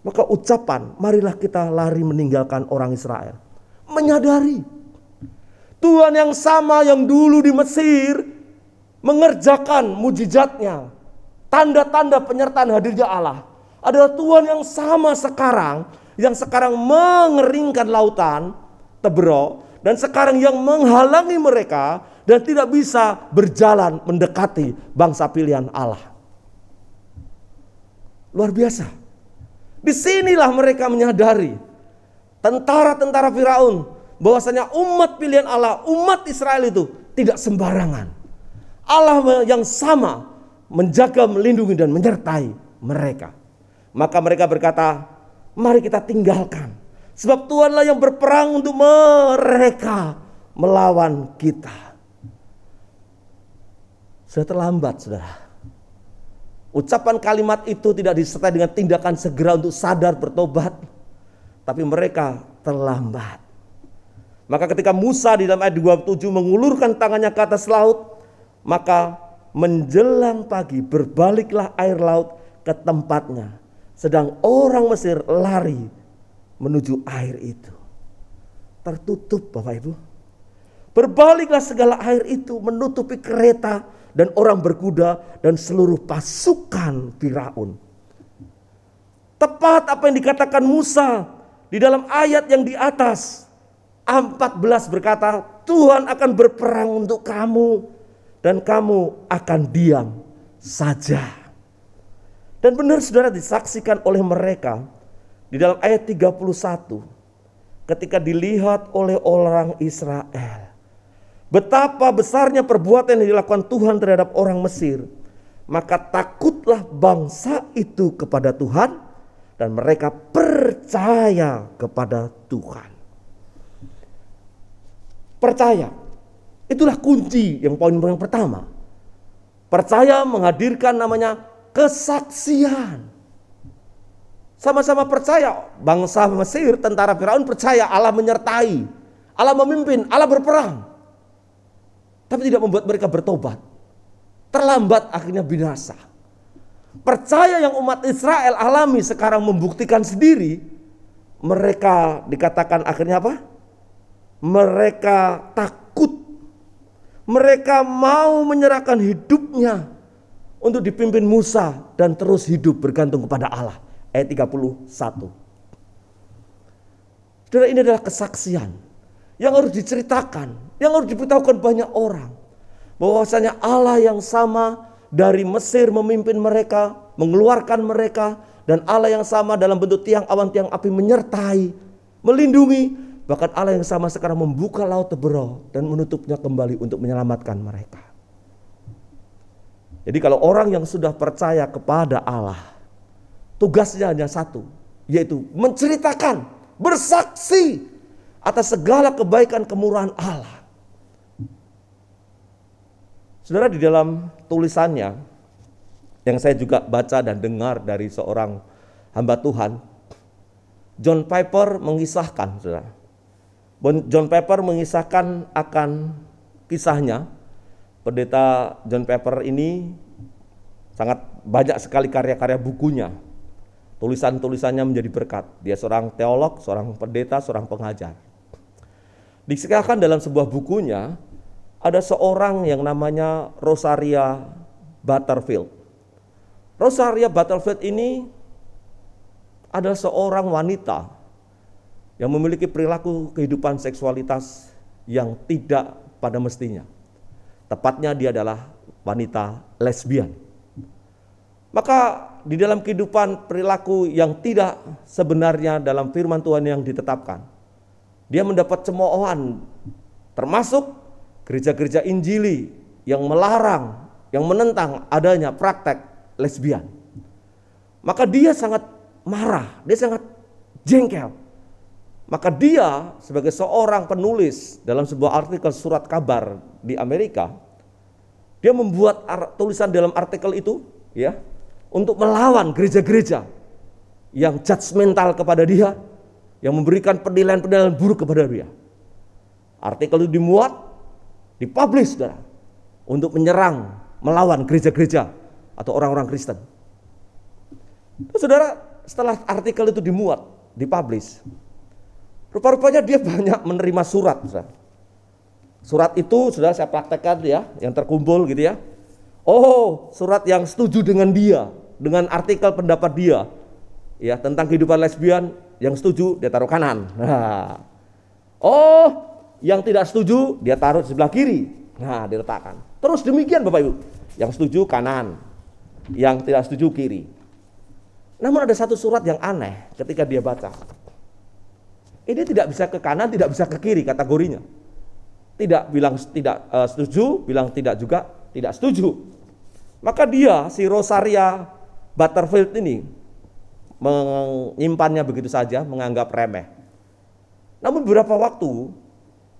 Maka ucapan, marilah kita lari meninggalkan orang Israel, menyadari Tuhan yang sama yang dulu di Mesir mengerjakan mujizatnya, tanda-tanda penyertaan hadirnya Allah, adalah Tuhan yang sama sekarang, yang sekarang mengeringkan lautan Tebro, dan sekarang yang menghalangi mereka dan tidak bisa berjalan mendekati bangsa pilihan Allah. Luar biasa. Disinilah mereka menyadari, tentara-tentara Firaun, bahwasanya umat pilihan Allah, umat Israel itu tidak sembarangan. Allah yang sama menjaga, melindungi dan menyertai mereka. Maka mereka berkata, mari kita tinggalkan, sebab Tuhanlah yang berperang untuk mereka melawan kita. Sudah terlambat, saudara. Ucapan kalimat itu tidak disertai dengan tindakan segera untuk sadar bertobat, tapi mereka terlambat. Maka ketika Musa di dalam ayat 27 mengulurkan tangannya ke atas laut, maka menjelang pagi berbaliklah air laut ke tempatnya, sedang orang Mesir lari menuju air itu. Tertutup, Bapak Ibu. Berbaliklah segala air itu menutupi kereta dan orang berkuda dan seluruh pasukan Firaun. Tepat apa yang dikatakan Musa di dalam ayat yang di atas 14 berkata, Tuhan akan berperang untuk kamu dan kamu akan diam saja. Dan benar, saudara, disaksikan oleh mereka di dalam ayat 31, ketika dilihat oleh orang Israel betapa besarnya perbuatan yang dilakukan Tuhan terhadap orang Mesir, maka takutlah bangsa itu kepada Tuhan dan mereka percaya kepada Tuhan. Percaya, itulah kunci yang poin yang pertama. Percaya menghadirkan namanya kesaksian. Sama-sama percaya, bangsa Mesir, tentara Firaun percaya Allah menyertai, Allah memimpin, Allah berperang. Tapi tidak membuat mereka bertobat. Terlambat akhirnya binasa. Percaya yang umat Israel alami sekarang membuktikan sendiri. Mereka dikatakan akhirnya apa? Mereka takut. Mereka mau menyerahkan hidupnya untuk dipimpin Musa dan terus hidup bergantung kepada Allah. Ayat 31. Saudara, ini adalah kesaksian yang harus diceritakan, yang harus diberitahukan banyak orang, bahwasanya Allah yang sama dari Mesir memimpin mereka, mengeluarkan mereka, dan Allah yang sama dalam bentuk tiang awan, tiang api menyertai, melindungi, bahkan Allah yang sama sekarang membuka laut Teberau dan menutupnya kembali untuk menyelamatkan mereka. Jadi kalau orang yang sudah percaya kepada Allah, tugasnya hanya satu, yaitu menceritakan, bersaksi atas segala kebaikan kemurahan Allah. Saudara, di dalam tulisannya yang saya juga baca dan dengar dari seorang hamba Tuhan, John Piper mengisahkan, saudara. John Piper mengisahkan akan kisahnya. Pendeta John Piper ini sangat banyak sekali karya-karya bukunya. Tulisan-tulisannya menjadi berkat. Dia seorang teolog, seorang pendeta, seorang pengajar. Dikisahkan dalam sebuah bukunya, ada seorang yang namanya Rosaria Butterfield. Rosaria Butterfield ini adalah seorang wanita yang memiliki perilaku kehidupan seksualitas yang tidak pada mestinya. Tepatnya dia adalah wanita lesbian. Maka di dalam kehidupan perilaku yang tidak sebenarnya dalam firman Tuhan yang ditetapkan, dia mendapat cemoohan, termasuk gereja-gereja Injili yang melarang, yang menentang adanya praktek lesbian. Maka dia sangat marah, dia sangat jengkel. Maka dia sebagai seorang penulis dalam sebuah artikel surat kabar di Amerika, dia membuat tulisan dalam artikel itu ya, untuk melawan gereja-gereja yang judgmental kepada dia, yang memberikan penilaian-penilaian buruk kepada dia. Artikel itu dimuat, dipublish, saudara, untuk menyerang, melawan gereja-gereja atau orang-orang Kristen. Saudara, setelah artikel itu dimuat, dipublish, rupa-rupanya dia banyak menerima surat, saudara. Surat itu sudah saya praktekkan ya, yang terkumpul gitu ya. Oh, surat yang setuju dengan dia, dengan artikel pendapat dia, ya tentang kehidupan lesbian, yang setuju dia taruh kanan. Nah. Oh, yang tidak setuju dia taruh di sebelah kiri. Nah, diletakkan. Terus demikian Bapak Ibu, yang setuju kanan, yang tidak setuju kiri. Namun ada satu surat yang aneh ketika dia baca. Ini tidak bisa ke kanan, tidak bisa ke kiri kategorinya. Tidak bilang tidak setuju, bilang tidak juga tidak setuju. Maka dia, si Rosaria Butterfield ini menyimpannya begitu saja, menganggap remeh. Namun beberapa waktu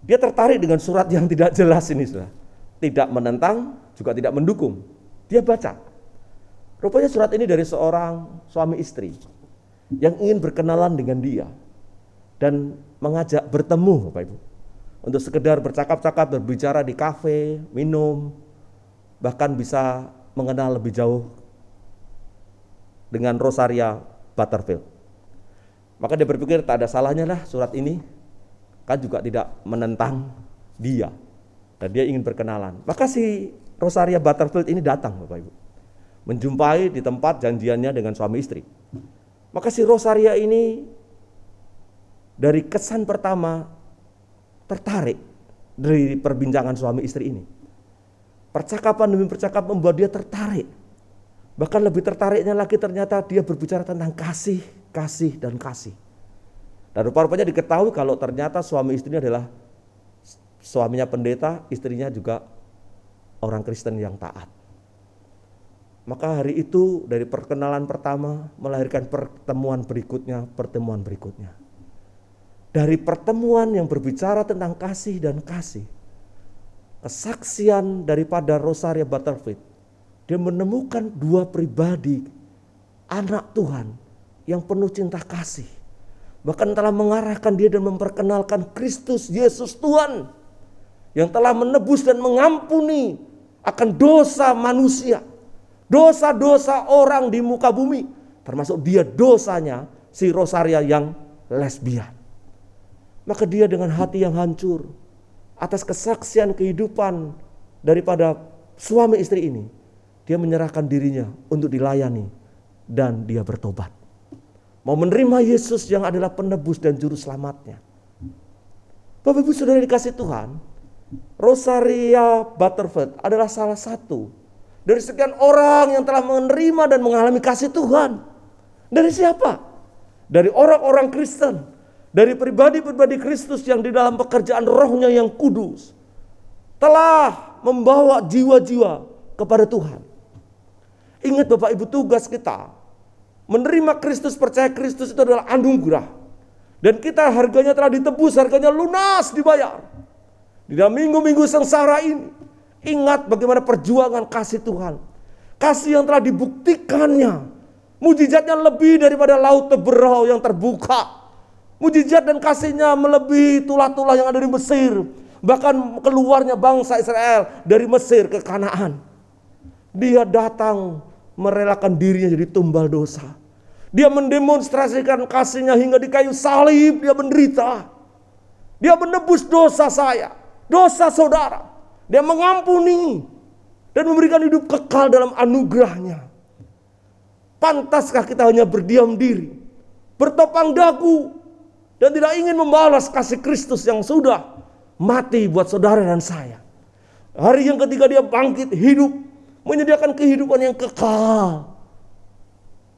dia tertarik dengan surat yang tidak jelas ini, sudah. Tidak menentang, juga tidak mendukung. Dia baca. Rupanya surat ini dari seorang suami istri yang ingin berkenalan dengan dia dan mengajak bertemu, Bapak Ibu, untuk sekedar bercakap-cakap, berbicara di kafe, minum, bahkan bisa mengenal lebih jauh dengan Rosaria Butterfield. Maka dia berpikir tak ada salahnya lah surat ini, kan juga tidak menentang dia, dan dia ingin berkenalan. Maka si Rosaria Butterfield ini datang, Bapak Ibu, menjumpai di tempat janjiannya dengan suami istri. Maka si Rosaria ini dari kesan pertama tertarik dari perbincangan suami istri ini. Percakapan demi percakapan membuat dia tertarik. Bahkan lebih tertariknya lagi ternyata dia berbicara tentang kasih, kasih, dan kasih. Dan rupa-rupanya diketahui kalau ternyata suami istrinya adalah suaminya pendeta, istrinya juga orang Kristen yang taat. Maka hari itu dari perkenalan pertama melahirkan pertemuan berikutnya. Dari pertemuan yang berbicara tentang kasih dan kasih, kesaksian daripada Rosaria Butterfield, dia menemukan dua pribadi anak Tuhan yang penuh cinta kasih, bahkan telah mengarahkan dia dan memperkenalkan Kristus Yesus Tuhan yang telah menebus dan mengampuni akan dosa manusia, dosa-dosa orang di muka bumi, termasuk dia dosanya si Rosaria yang lesbian. Maka dia dengan hati yang hancur atas kesaksian kehidupan daripada suami istri ini, dia menyerahkan dirinya untuk dilayani dan dia bertobat. Mau menerima Yesus yang adalah penebus dan juru selamatnya. Bapak Ibu Saudara dikasih Tuhan, Rosaria Butterfield adalah salah satu dari sekian orang yang telah menerima dan mengalami kasih Tuhan. Dari siapa? Dari orang-orang Kristen dari pribadi-pribadi Kristus yang di dalam pekerjaan rohnya yang kudus telah membawa jiwa-jiwa kepada Tuhan. Ingat Bapak Ibu, tugas kita menerima Kristus, percaya Kristus itu adalah anugerah. Dan kita harganya telah ditebus, harganya lunas dibayar. Di dalam minggu-minggu sengsara ini, ingat bagaimana perjuangan kasih Tuhan. Kasih yang telah dibuktikannya. Mujizatnya lebih daripada laut Teberau yang terbuka. Mujizat dan kasihnya melebihi tulah-tulah yang ada di Mesir. Bahkan keluarnya bangsa Israel dari Mesir ke Kanaan. Dia datang merelakan dirinya jadi tumbal dosa. Dia mendemonstrasikan kasihnya hingga di kayu salib dia menderita. Dia menebus dosa saya, dosa saudara. Dia mengampuni dan memberikan hidup kekal dalam anugerahnya. Pantaskah kita hanya berdiam diri, bertopang dagu, dan tidak ingin membalas kasih Kristus yang sudah mati buat saudara dan saya? Hari yang ketiga dia bangkit hidup, menyediakan kehidupan yang kekal.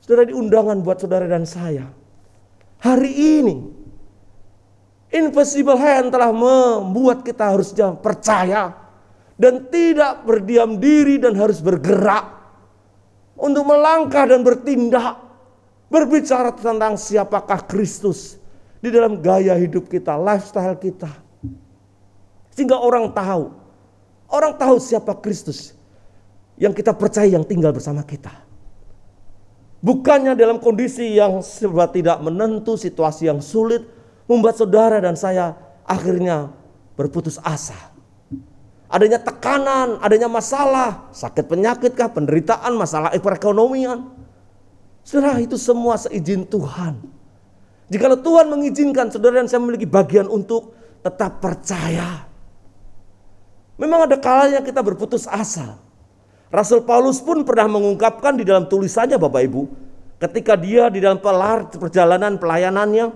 Saudara, diundangan buat saudara dan saya. Hari ini Invisible Hand telah membuat kita harusnya percaya dan tidak berdiam diri dan harus bergerak untuk melangkah dan bertindak, berbicara tentang siapakah Kristus di dalam gaya hidup kita, lifestyle kita. Sehingga orang tahu siapa Kristus yang kita percaya yang tinggal bersama kita. Bukannya dalam kondisi yang serba tidak menentu, situasi yang sulit, membuat saudara dan saya akhirnya berputus asa. Adanya tekanan, adanya masalah, sakit penyakit kah, penderitaan, masalah perekonomian. Saudara, itu semua seizin Tuhan. Jikalau Tuhan mengizinkan saudara dan saya memiliki bagian untuk tetap percaya. Memang ada kalanya kita berputus asa. Rasul Paulus pun pernah mengungkapkan di dalam tulisannya Bapak Ibu, ketika dia di dalam perjalanan pelayanannya,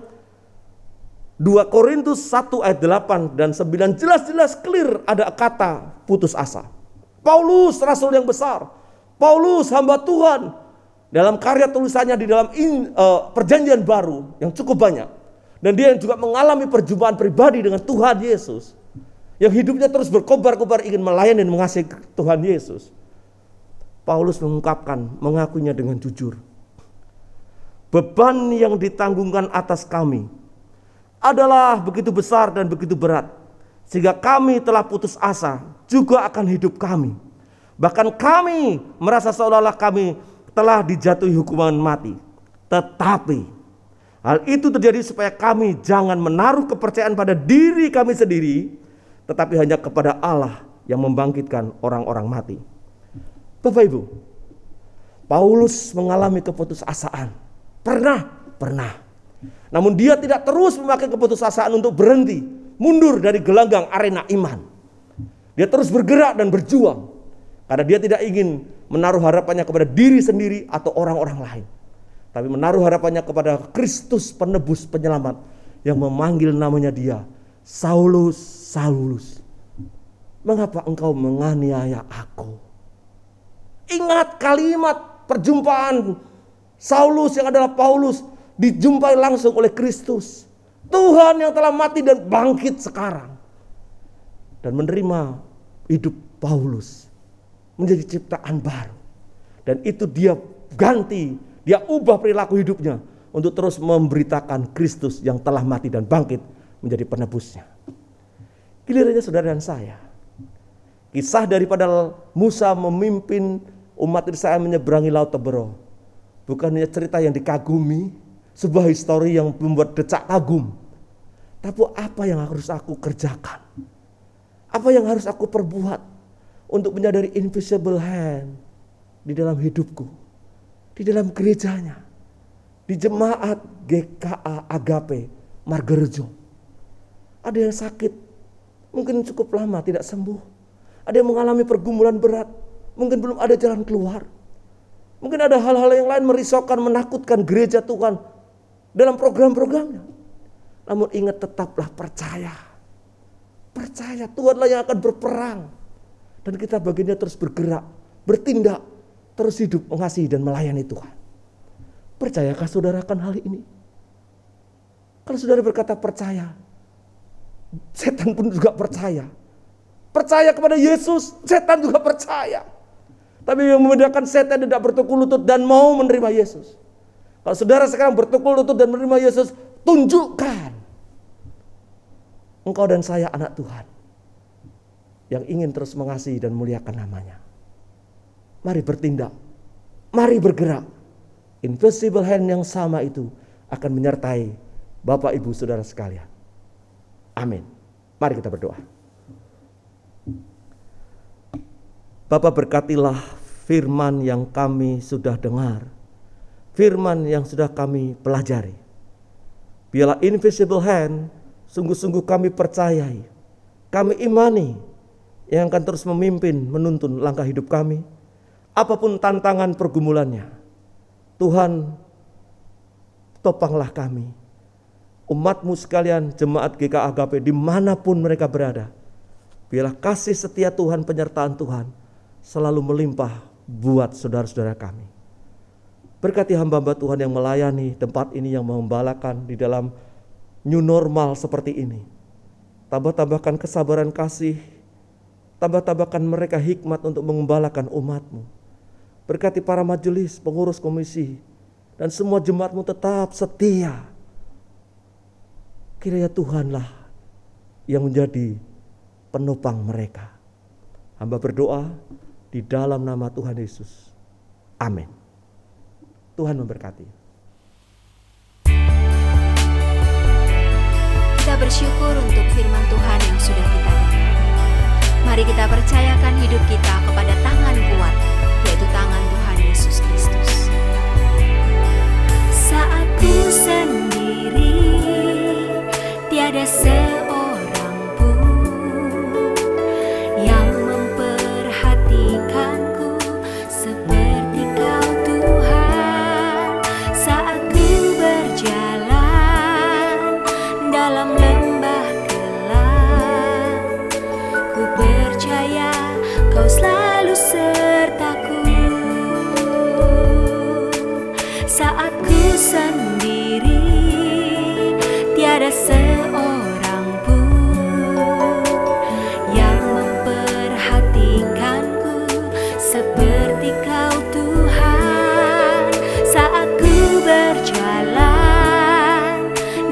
2 Korintus 1 ayat 8 dan 9 jelas-jelas clear ada kata putus asa. Paulus rasul yang besar, Paulus hamba Tuhan, dalam karya tulisannya di dalam perjanjian baru yang cukup banyak, dan dia juga mengalami perjumpaan pribadi dengan Tuhan Yesus, yang hidupnya terus berkobar-kobar ingin melayani dan mengasihi Tuhan Yesus. Paulus mengakuinya dengan jujur. Beban yang ditanggungkan atas kami adalah begitu besar dan begitu berat, sehingga kami telah putus asa juga akan hidup kami. Bahkan kami merasa seolah-olah kami telah dijatuhi hukuman mati. Tetapi hal itu terjadi supaya kami jangan menaruh kepercayaan pada diri kami sendiri, tetapi hanya kepada Allah yang membangkitkan orang-orang mati. Bapak Ibu, Paulus mengalami keputusasaan. Pernah. Namun dia tidak terus memakai keputusasaan untuk berhenti, mundur dari gelanggang arena iman. Dia terus bergerak dan berjuang, karena dia tidak ingin menaruh harapannya kepada diri sendiri atau orang-orang lain, tapi menaruh harapannya kepada Kristus penebus penyelamat yang memanggil namanya dia, Saulus, Saulus, mengapa engkau menganiaya aku? Ingat kalimat perjumpaan Saulus yang adalah Paulus dijumpai langsung oleh Kristus. Tuhan yang telah mati dan bangkit sekarang. Dan menerima hidup Paulus menjadi ciptaan baru. Dan itu dia ganti, dia ubah perilaku hidupnya untuk terus memberitakan Kristus yang telah mati dan bangkit menjadi penebusnya. Gilirannya saudara dan saya. Kisah daripada Musa memimpin umat Israel menyeberangi laut Teberau bukan hanya cerita yang dikagumi, sebuah histori yang membuat decak kagum. Tapi apa yang harus aku kerjakan? Apa yang harus aku perbuat untuk menyadari invisible hand di dalam hidupku, di dalam gerejanya, di jemaat GKA Agape Margarejo. Ada yang sakit, mungkin cukup lama tidak sembuh. Ada yang mengalami pergumulan berat, mungkin belum ada jalan keluar. Mungkin ada hal-hal yang lain merisaukan, menakutkan gereja Tuhan dalam program-programnya. Namun ingat, tetaplah percaya. Percaya Tuhanlah yang akan berperang. Dan kita bagiannya terus bergerak, bertindak, terus hidup mengasihi dan melayani Tuhan. Percayakah saudara akan hal ini? Kalau saudara berkata percaya, setan pun juga percaya. Percaya kepada Yesus, setan juga percaya. Tapi yang membedakan setan tidak bertukul lutut dan mau menerima Yesus. Kalau saudara sekarang bertukul lutut dan menerima Yesus, tunjukkan engkau dan saya anak Tuhan yang ingin terus mengasihi dan muliakan namanya. Mari bertindak, mari bergerak. Invisible hand yang sama itu akan menyertai Bapak Ibu Saudara sekalian. Amin. Mari kita berdoa. Bapa, berkatilah firman yang kami sudah dengar, firman yang sudah kami pelajari. Biarlah invisible hand sungguh-sungguh kami percayai, kami imani, yang akan terus memimpin, menuntun langkah hidup kami. Apapun tantangan pergumulannya, Tuhan, topanglah kami. Umat-Mu sekalian, jemaat GKAGP dimanapun mereka berada, biarlah kasih setia Tuhan, penyertaan Tuhan selalu melimpah buat saudara-saudara kami. Berkati hamba-hamba Tuhan yang melayani tempat ini, yang mengembalakan di dalam new normal seperti ini. Tambah-tambahkan kesabaran kasih, tambah-tambahkan mereka hikmat untuk mengembalakan umat-Mu. Berkati para majelis, pengurus komisi, dan semua jemaat-Mu tetap setia. Kiranya Tuhanlah yang menjadi penopang mereka. Hamba berdoa di dalam nama Tuhan Yesus. Amin. Tuhan memberkati. Kita bersyukur untuk firman Tuhan yang sudah kita dengar. Mari kita percayakan hidup kita kepada tangan kuat, yaitu tangan Tuhan Yesus Kristus. Saat ku sendiri, tiada seorang pun yang memperhatikanku seperti Kau, Tuhan. Saat ku berjalan dalam lembah gelap, ku percaya Kau selalu sertaku. Saat ku sendiri, tiada seorang pun yang memperhatikanku seperti Kau, Tuhan. Saat ku berjalan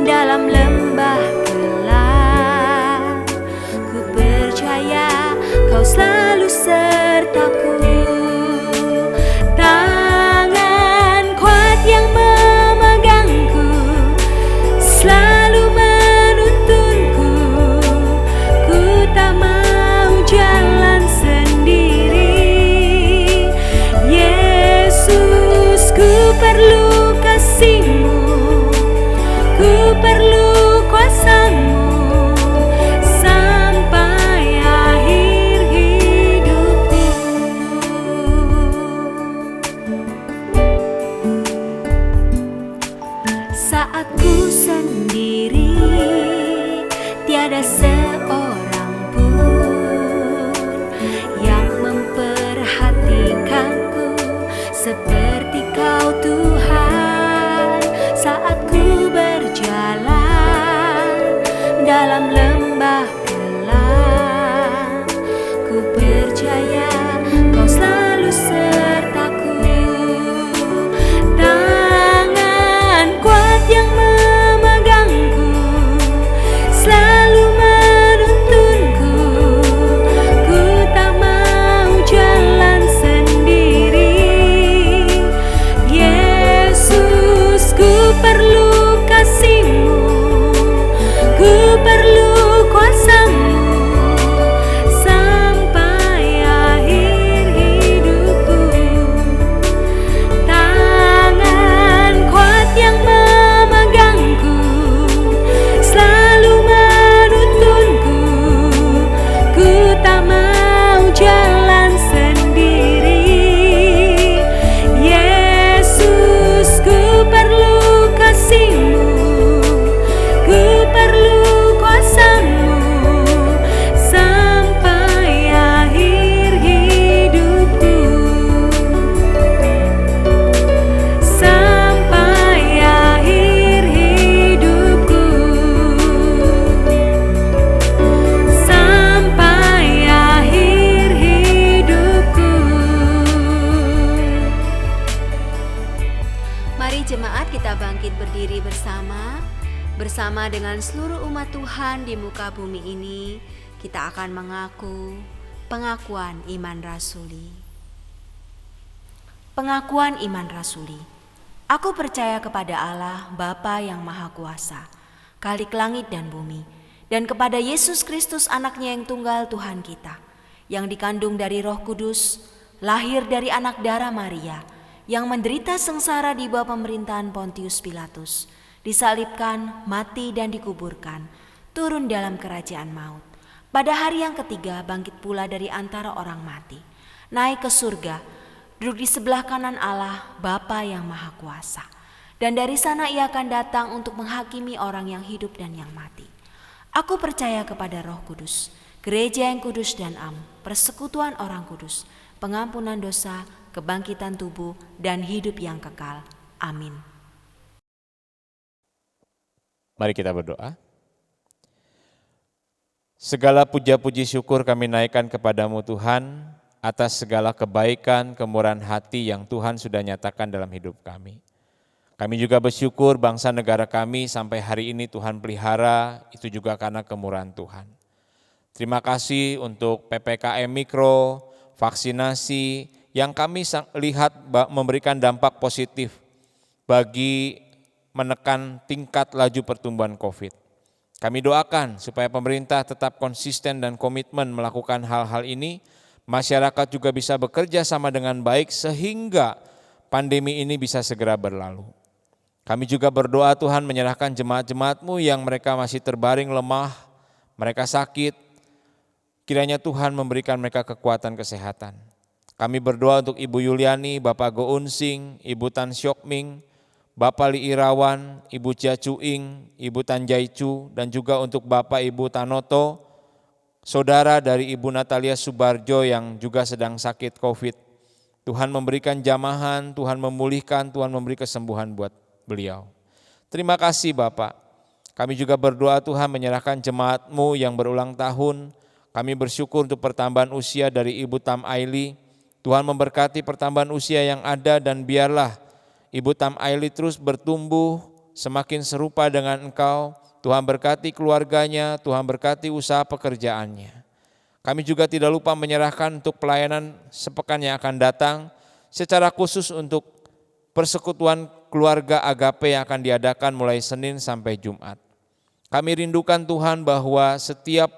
dalam lembah gelap, ku percaya Kau selalu sertaku. Tangan kuat yang memegangku selalu menuntunku. Ku tak mau jalan sendiri. Yesus, ku perlu kasih-Mu, ku perlu kuasa-Mu sampai akhir hidupku. Saat ku sendiri, tiada seorang pun yang memperhatikanku seperti Kau, Tuhan. Saat ku berjalan dalam lembah gelap, ku percaya Kau selalu sertaku. Tangan kuat yang memegangku selalu menuntunku. Ku tak mau jalan sendiri. Bersama dengan seluruh umat Tuhan di muka bumi ini, kita akan mengaku pengakuan iman rasuli. Pengakuan iman rasuli. Aku percaya kepada Allah, Bapa yang Maha Kuasa, Khalik langit dan bumi, dan kepada Yesus Kristus anaknya yang tunggal Tuhan kita, yang dikandung dari Roh Kudus, lahir dari anak darah Maria, yang menderita sengsara di bawah pemerintahan Pontius Pilatus, disalibkan, mati dan dikuburkan, turun dalam kerajaan maut. Pada hari yang ketiga bangkit pula dari antara orang mati, naik ke surga, duduk di sebelah kanan Allah, Bapa yang Maha Kuasa. Dan dari sana ia akan datang untuk menghakimi orang yang hidup dan yang mati. Aku percaya kepada Roh Kudus, gereja yang kudus dan am, persekutuan orang kudus, pengampunan dosa, kebangkitan tubuh, dan hidup yang kekal. Amin. Mari kita berdoa. Segala puja-puji syukur kami naikkan kepadamu Tuhan, atas segala kebaikan, kemurahan hati yang Tuhan sudah nyatakan dalam hidup kami. Kami juga bersyukur bangsa negara kami sampai hari ini Tuhan pelihara, itu juga karena kemurahan Tuhan. Terima kasih untuk PPKM Mikro, vaksinasi yang kami lihat memberikan dampak positif bagi menekan tingkat laju pertumbuhan COVID. Kami doakan supaya pemerintah tetap konsisten dan komitmen melakukan hal-hal ini, masyarakat juga bisa bekerja sama dengan baik sehingga pandemi ini bisa segera berlalu. Kami juga berdoa Tuhan menyerahkan jemaat-jemaat-Mu yang mereka masih terbaring lemah, mereka sakit, kiranya Tuhan memberikan mereka kekuatan kesehatan. Kami berdoa untuk Ibu Yuliani, Bapak Go Unsing, Ibu Tan Syokming, Bapak Li Irawan, Ibu Chia Cuing, Ibu Tan Jaicu, dan juga untuk Bapak Ibu Tanoto, saudara dari Ibu Natalia Subarjo yang juga sedang sakit COVID. Tuhan memberikan jamahan, Tuhan memulihkan, Tuhan memberi kesembuhan buat beliau. Terima kasih Bapak. Kami juga berdoa Tuhan menyerahkan jemaat-Mu yang berulang tahun. Kami bersyukur untuk pertambahan usia dari Ibu Tam Aili. Tuhan memberkati pertambahan usia yang ada dan biarlah Ibu Tam Aili terus bertumbuh semakin serupa dengan Engkau. Tuhan berkati keluarganya, Tuhan berkati usaha pekerjaannya. Kami juga tidak lupa menyerahkan untuk pelayanan sepekan yang akan datang, secara khusus untuk persekutuan keluarga Agape yang akan diadakan mulai Senin sampai Jumat. Kami rindukan Tuhan bahwa setiap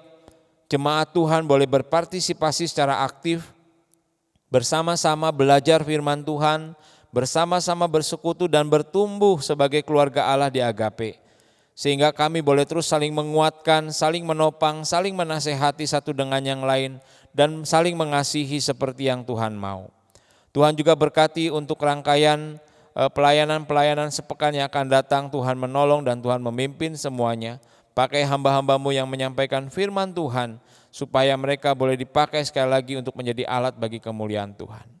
jemaat Tuhan boleh berpartisipasi secara aktif, bersama-sama belajar firman Tuhan, bersama-sama bersekutu dan bertumbuh sebagai keluarga Allah di Agape. Sehingga kami boleh terus saling menguatkan, saling menopang, saling menasehati satu dengan yang lain, dan saling mengasihi seperti yang Tuhan mau. Tuhan juga berkati untuk rangkaian pelayanan-pelayanan sepekan yang akan datang. Tuhan menolong dan Tuhan memimpin semuanya. Pakai hamba-hamba-Mu yang menyampaikan firman Tuhan, supaya mereka boleh dipakai sekali lagi untuk menjadi alat bagi kemuliaan Tuhan.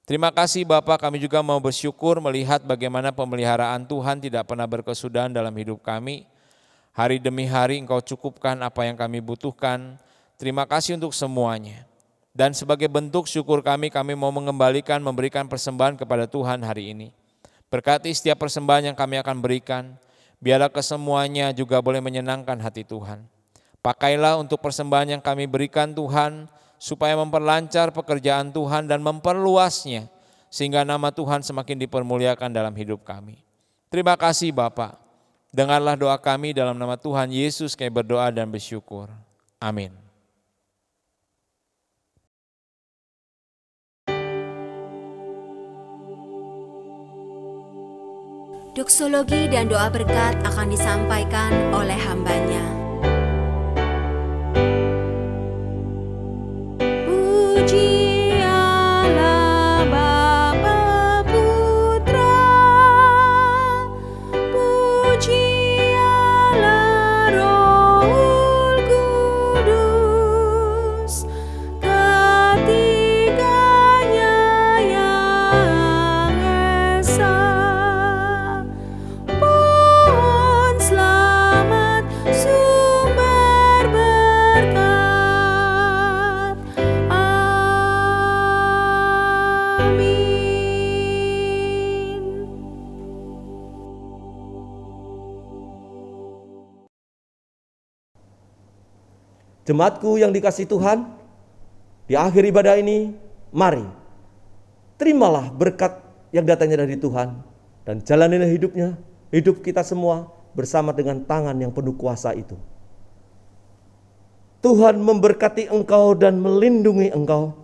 Terima kasih Bapak, kami juga mau bersyukur melihat bagaimana pemeliharaan Tuhan tidak pernah berkesudahan dalam hidup kami. Hari demi hari Engkau cukupkan apa yang kami butuhkan. Terima kasih untuk semuanya. Dan sebagai bentuk syukur kami mau mengembalikan, memberikan persembahan kepada Tuhan hari ini. Berkati setiap persembahan yang kami akan berikan, biarlah kesemuanya juga boleh menyenangkan hati Tuhan. Pakailah untuk persembahan yang kami berikan Tuhan, supaya memperlancar pekerjaan Tuhan dan memperluasnya, sehingga nama Tuhan semakin dipermuliakan dalam hidup kami. Terima kasih Bapa. Dengarlah doa kami dalam nama Tuhan Yesus, kami berdoa dan bersyukur. Amin. Doksologi dan doa berkat akan disampaikan oleh hambanya. Selamat Jemaatku yang dikasihi Tuhan, di akhir ibadah ini, mari terimalah berkat yang datangnya dari Tuhan dan jalanilah hidup kita semua bersama dengan tangan yang penuh kuasa itu. Tuhan memberkati engkau dan melindungi engkau.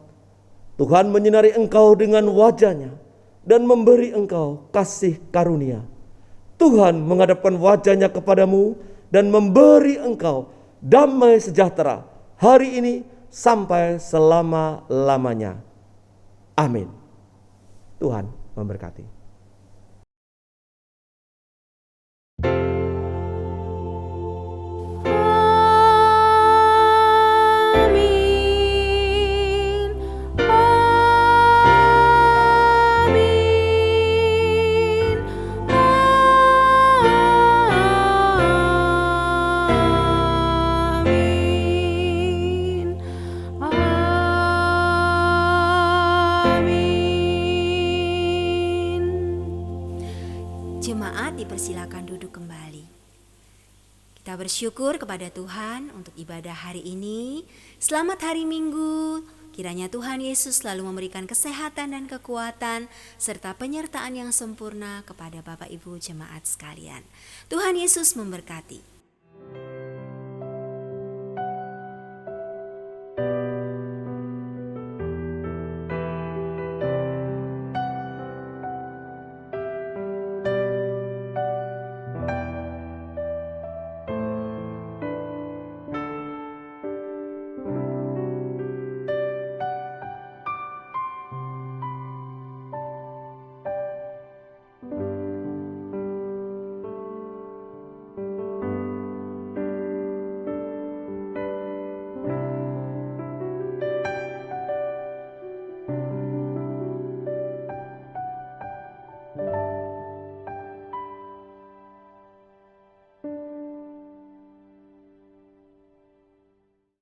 Tuhan menyinari engkau dengan wajah-Nya dan memberi engkau kasih karunia. Tuhan menghadapkan wajah-Nya kepadamu dan memberi engkau damai sejahtera hari ini sampai selama-lamanya. Amin. Tuhan memberkati. Jemaat dipersilakan duduk kembali. Kita bersyukur kepada Tuhan untuk ibadah hari ini. Selamat hari Minggu. Kiranya Tuhan Yesus selalu memberikan kesehatan dan kekuatan serta penyertaan yang sempurna kepada Bapak Ibu jemaat sekalian. Tuhan Yesus memberkati.